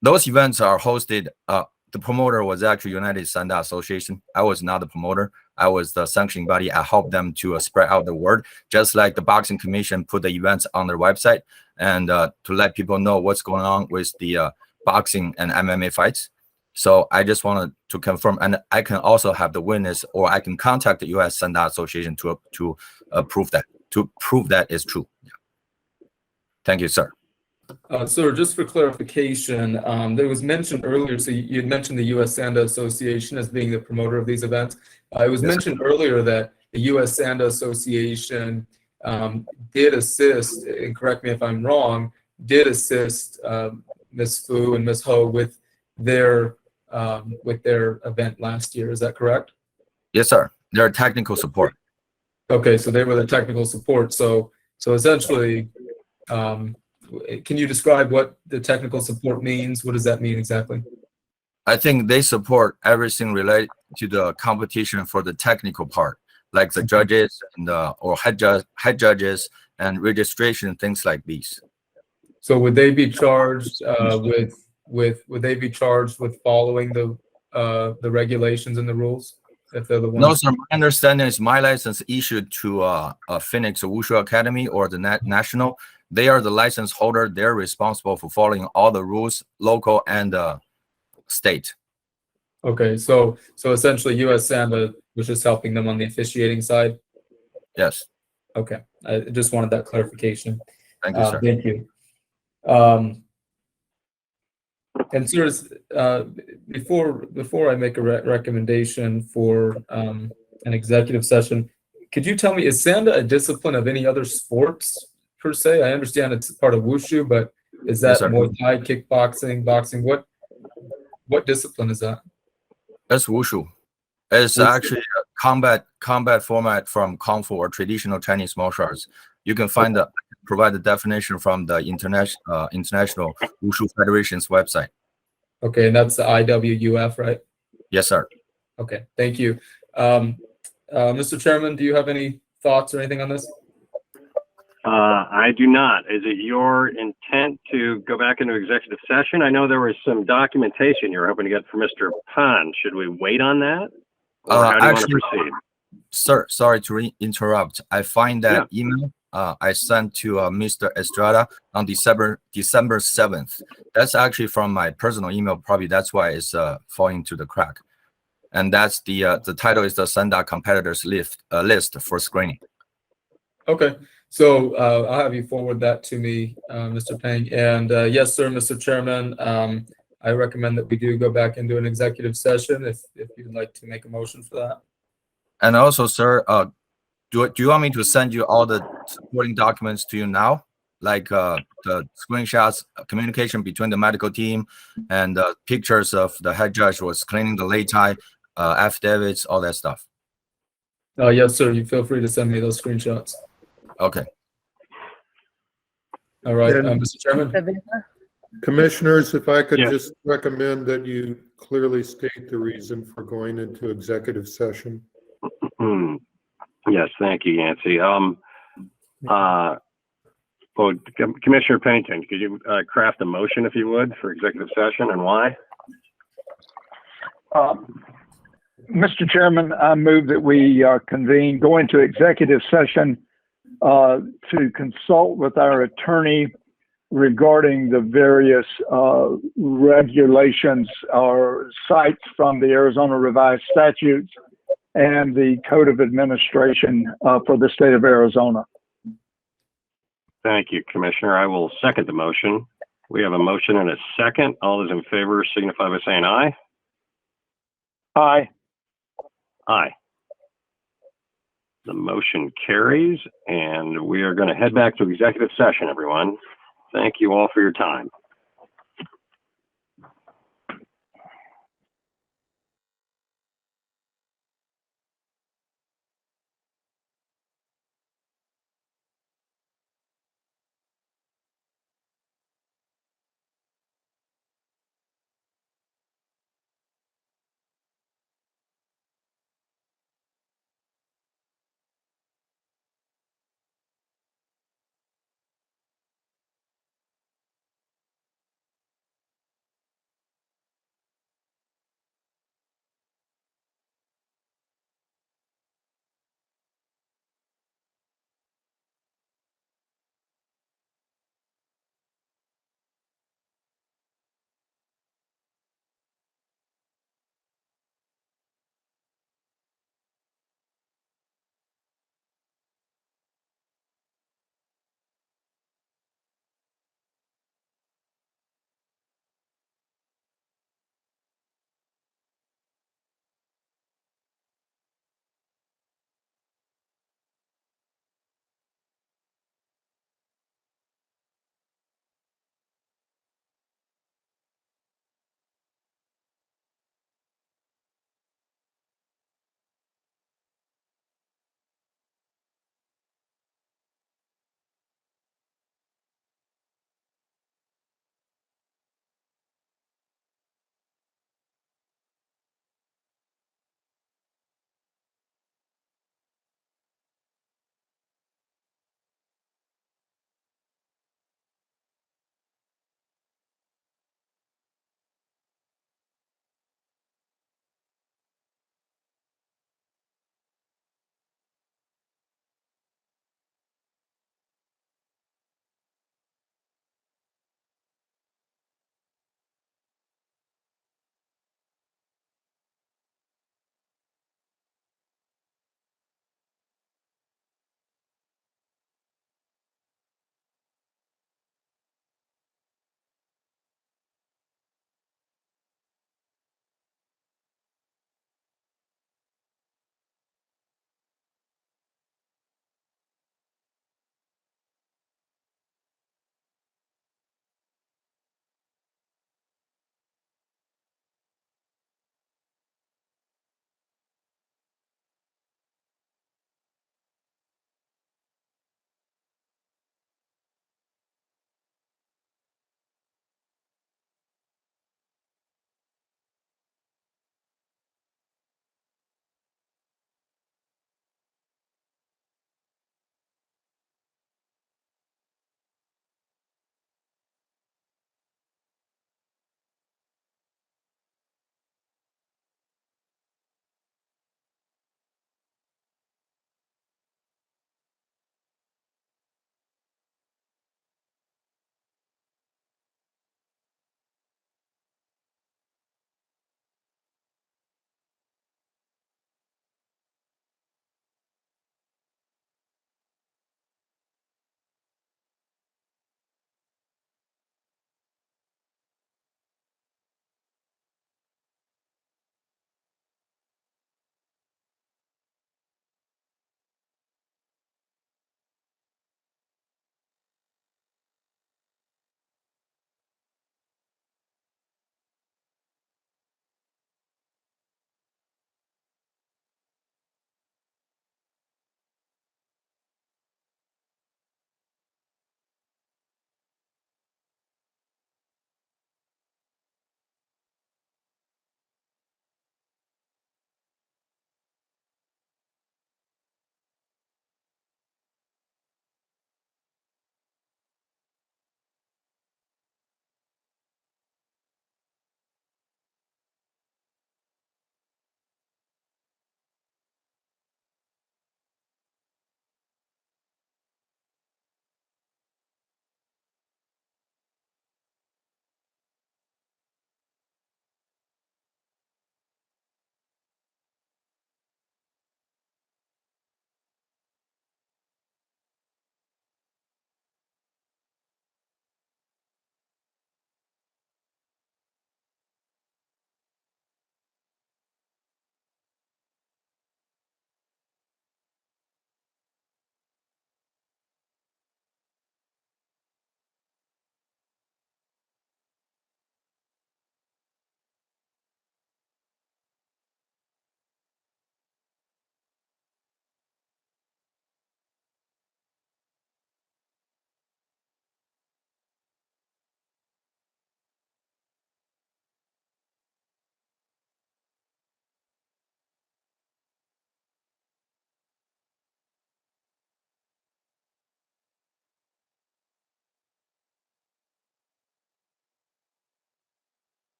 Those events are hosted. The promoter was actually United Sanda Association. I was not the promoter. I was the sanctioning body. I helped them to spread out the word, just like the Boxing Commission put the events on their website and to let people know what's going on with the boxing and MMA fights. So I just wanted to confirm, and I can also have the witness, or I can contact the U.S. Sanda Association to prove that is true. Thank you, sir. Sir, just for clarification, there was mentioned earlier, so you had mentioned the U.S. Sanda Association as being the promoter of these events. It was mentioned earlier that the U.S. Sanda Association did assist, and correct me if I'm wrong, did assist Ms. Fu and Ms. Ho with their event last year. Is that correct? Yes, sir. They're technical support. Okay, so they were the technical support. So essentially, can you describe what the technical support means? What does that mean exactly? I think they support everything related to the competition for the technical part, like the judges and or head judges and registration, things like these. So would they be charged would they be charged with following the regulations and the rules if they're the ones? No, sir. My understanding is my license issued to Phoenix Wushu Academy or the national. They are the license holder. They're responsible for following all the rules, local and state. Okay, so essentially, U.S. Sanda was just helping them on the officiating side. Yes. Okay, I just wanted that clarification. Thank you, sir. Thank you. And sir, before I make a recommendation for an executive session, could you tell me, is Sanda a discipline of any other sports per se? I understand it's part of Wushu, but is that Muay Thai, kickboxing, boxing? What discipline is that? That's Wushu. It's actually a combat format from Kung Fu or traditional Chinese martial arts. You can provide the definition from the International Wushu Federation's website. Okay, and that's the IWUF, right? Yes, sir. Okay, thank you. Mr. Chairman, do you have any thoughts or anything on this? I do not. Is it your intent to go back into executive session? I know there was some documentation you were hoping to get from Mr. Pan. Should we wait on that? Or how do you want to proceed? Sir, sorry to interrupt. I find that email I sent to Mr. Estrada on December 7th. That's actually from my personal email. Probably that's why it's falling to the crack. and that's the title is the Sunda competitors list for screening. Okay, so I'll have you forward that to me, Mr. Peng. And yes, sir, Mr. Chairman, I recommend that we do go back into an executive session if you'd like to make a motion for that. And also, sir, do you want me to send you all the supporting documents to you now, like the screenshots, communication between the medical team, and pictures of the head judge was cleaning the lei tai, affidavits, all that stuff? Yes, sir. You feel free to send me those screenshots. Okay. All right, And- Mr. Chairman. Commissioners, if I could Yes. just recommend that you clearly state the reason for going into executive session. Yes, thank you, Yancy. Commissioner Pennington, could you craft a motion, if you would, for executive session, and why? Mr. Chairman, I move that we go into executive session to consult with our attorney regarding the various regulations or cites from the Arizona Revised Statutes and the Code of Administration for the state of Arizona. Thank you, Commissioner. I will second the motion. We have a motion and a second. All those in favor signify by saying aye. Aye. Aye. The motion carries, and we are going to head back to executive session, everyone. Thank you all for your time.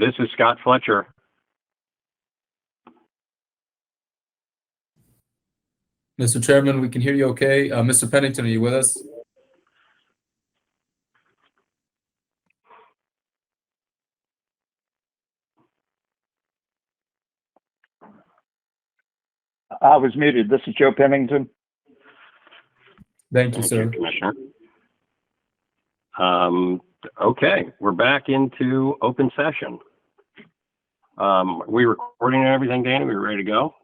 This is Scott Fletcher. Mr. Chairman, we can hear you okay. Mr. Pennington, are you with us? I was muted. This is Joe Pennington. Thank you, Thank sir. you, Commissioner. Okay, we're back into open session. We recording and everything, Danny? We ready to go?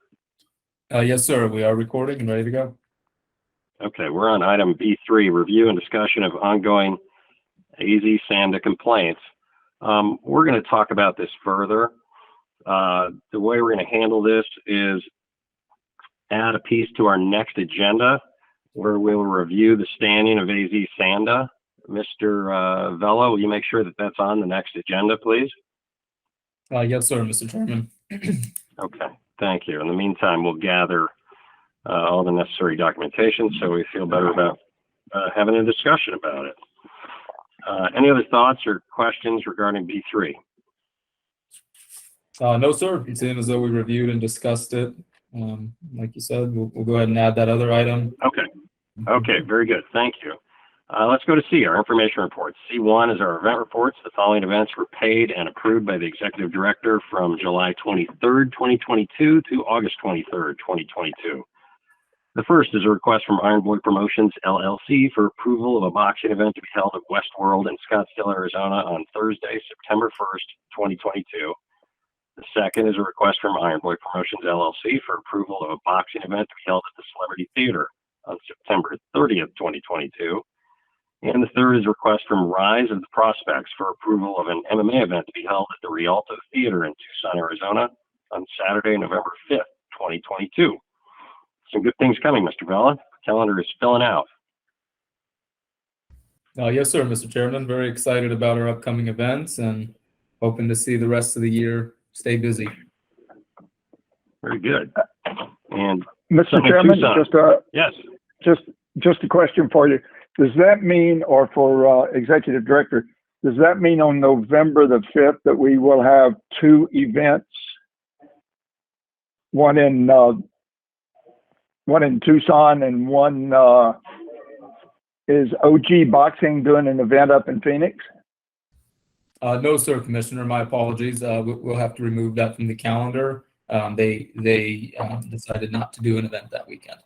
Yes, sir. We are recording and ready to go. Okay, we're on item B3, review and discussion of ongoing AZ Sanda complaints. We're going to talk about this further. The way we're going to handle this is add a piece to our next agenda where we'll review the standing of AZ Sanda. Mr. Vella, will you make sure that that's on the next agenda, please? Yes, sir, Mr. Chairman. Okay, thank you. In the meantime, we'll gather all the necessary documentation so we feel better about having a discussion about it. Any other thoughts or questions regarding B3? No, sir. It seems as though we reviewed and discussed it. Like you said, we'll go ahead and add that other item. Okay, very good. Thank you. Let's go to C, our information reports. C1 is our event reports. The following events were paid and approved by the Executive Director from July 23rd, 2022 to August 23rd, 2022. The first is a request from Iron Boy Promotions, LLC for approval of a boxing event to be held at Westworld in Scottsdale, Arizona on Thursday, September 1st, 2022. The second is a request from Iron Boy Promotions, LLC for approval of a boxing event to be held at the Celebrity Theater on September 30th, 2022. And the third is a request from Rise of the Prospects for approval of an MMA event to be held at the Rialto Theater in Tucson, Arizona on Saturday, November 5th, 2022. Some good things coming, Mr. Vella. Calendar is filling out. Yes, sir, Mr. Chairman. Very excited about our upcoming events and hoping to see the rest of the year stay busy. Very good. And Mr. Chairman, yes, just a question for you. Does that mean, or for Executive Director, does that mean on November the 5th that we will have two events, one in Tucson and one is OG Boxing doing an event up in Phoenix? No, sir, Commissioner. My apologies. We'll have to remove that from the calendar. They decided not to do an event that weekend.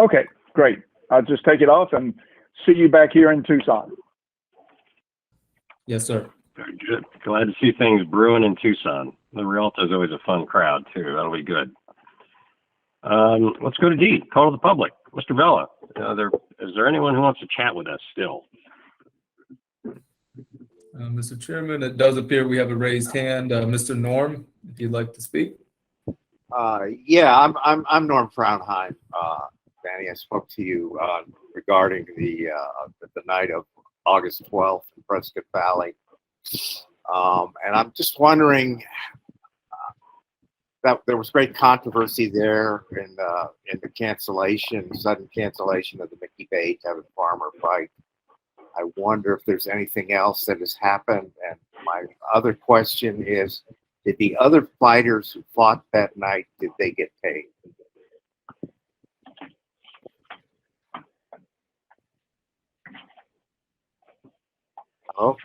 Okay, great. I'll just take it off and see you back here in Tucson. Yes, sir. very good. Glad to see things brewing in Tucson. The Rialto is always a fun crowd too. That'll be good. Let's go to D. Call to the public. Mr. Vella, is there anyone who wants to chat with us still? Mr. Chairman, it does appear we have a raised hand. Mr. Norm, if you'd like to speak. Yeah, I'm Norm Fraunheim. Danny, I spoke to you regarding the night of August 12th in Prescott Valley, and I'm just wondering that there was great controversy there in the sudden cancellation of the Mickey Bay Tevin Farmer fight. I wonder if there's anything else that has happened. And my other question is, did the other fighters who fought that night, did they get paid? Hello?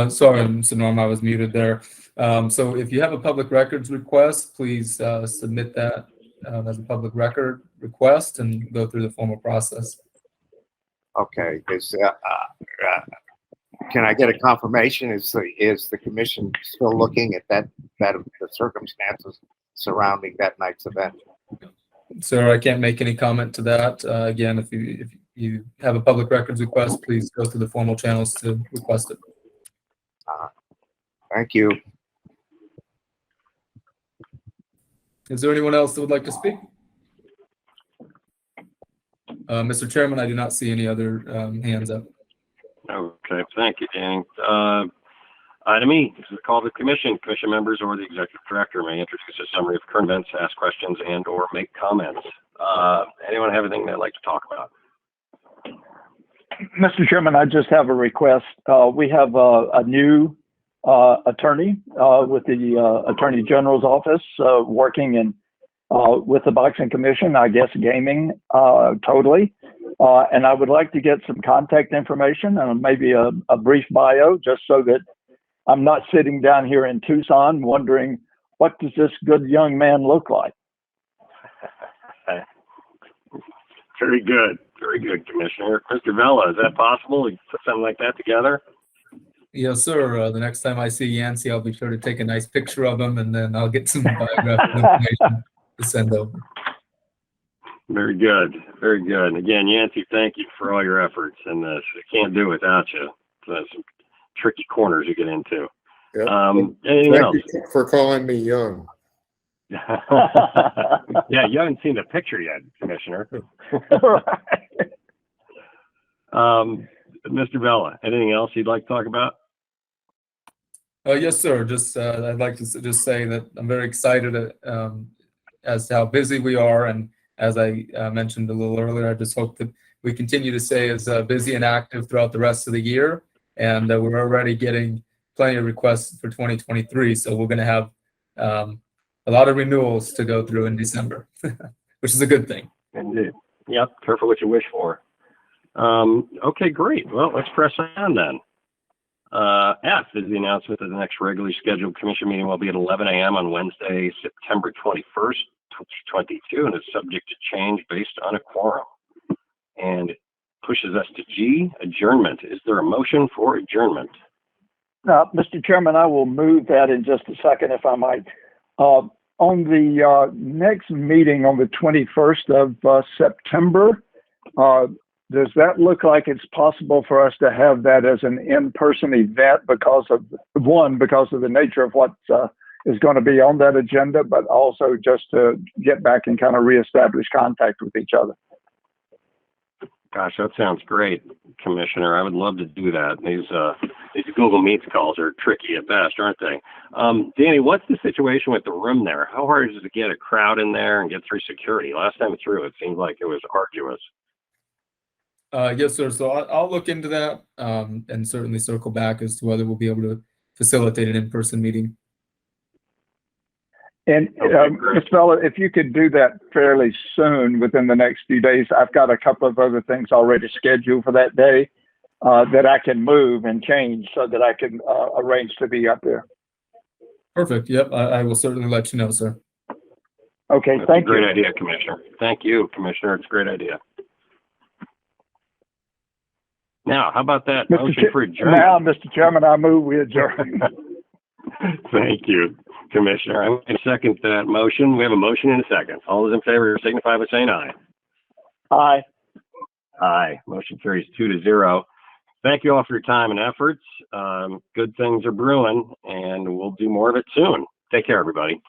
Sorry, Mr. Norm, I was muted there. So if you have a public records request, please submit that as a public record request and go through the formal process. Okay. Can I get a confirmation? Is the commission still looking at the circumstances surrounding that night's event? Sir, I can't make any comment to that. Again, if you have a public records request, please go through the formal channels to request it. Thank you. Is there anyone else that would like to speak? Mr. Chairman, I do not see any other hands up. Okay, thank you, Danny. Item E, this is a call to the commission. Commission members or the executive director may introduce a summary of current events, ask questions, and or make comments. Anyone have anything they'd like to talk about? Mr. Chairman, I just have a request. We have a new attorney with the Attorney General's office working in with the Boxing Commission, I guess gaming totally. And I would like to get some contact information and maybe a brief bio, just so that I'm not sitting down here in Tucson wondering, what does this good young man look like? Very good. Very good, Commissioner. Mr. Vela, is that possible? We put something like that together? Yes, sir. The next time I see Yancey, I'll be sure to take a nice picture of him, and then I'll get some biographical information to send over. Very good. Very good. Again, Yancey, thank you for all your efforts in this. I can't do it without you. Some tricky corners you get into. Yep. Anything else? Thank you for calling me young. Yeah, you haven't seen the picture yet, Commissioner. Mr. Vela, anything else you'd like to talk about? Yes, sir. Just I'd like to just say that I'm very excited as to how busy we are, and as I mentioned a little earlier, I just hope that we continue to stay as busy and active throughout the rest of the year. And we're already getting plenty of requests for 2023, so we're going to have a lot of renewals to go through in December, which is a good thing. Indeed. Yep. Careful what you wish for. Okay, great. Well, let's press on then. F is the announcement that the next regularly scheduled commission meeting will be at 11 a.m. on Wednesday, September 21st, 2022, and is subject to change based on a quorum. And pushes us to G, adjournment. Is there a motion for adjournment? Mr. Chairman, I will move that in just a second, if I might. On the next meeting on the 21st of September, does that look like it's possible for us to have that as an in-person event because of the nature of what is going to be on that agenda, but also just to get back and kind of reestablish contact with each other? Gosh, that sounds great, Commissioner. I would love to do that. These Google Meets calls are tricky at best, aren't they? Danny, what's the situation with the room there? How hard is it to get a crowd in there and get through security? Last time through, it seemed like it was arduous. Yes, sir. So I'll look into that and certainly circle back as to whether we'll be able to facilitate an in-person meeting. And Mr. Vela, if you could do that fairly soon, within the next few days, I've got a couple of other things already scheduled for that day that I can move and change so that I can arrange to be up there. Perfect. Yep, I will certainly let you know, sir. Okay, That's thank you. Great idea, Commissioner. Thank you, Commissioner. It's a great idea. Now, how about that motion for adjournment? Now, Mr. Chairman, I move we adjourn. Thank you, Commissioner. I'm going to second that motion. We have a motion and a second. All those in favor signify by saying aye. Aye. Aye. Motion carries 2-0. Thank you all for your time and efforts. Good things are brewing, and we'll do more of it soon. Take care, everybody.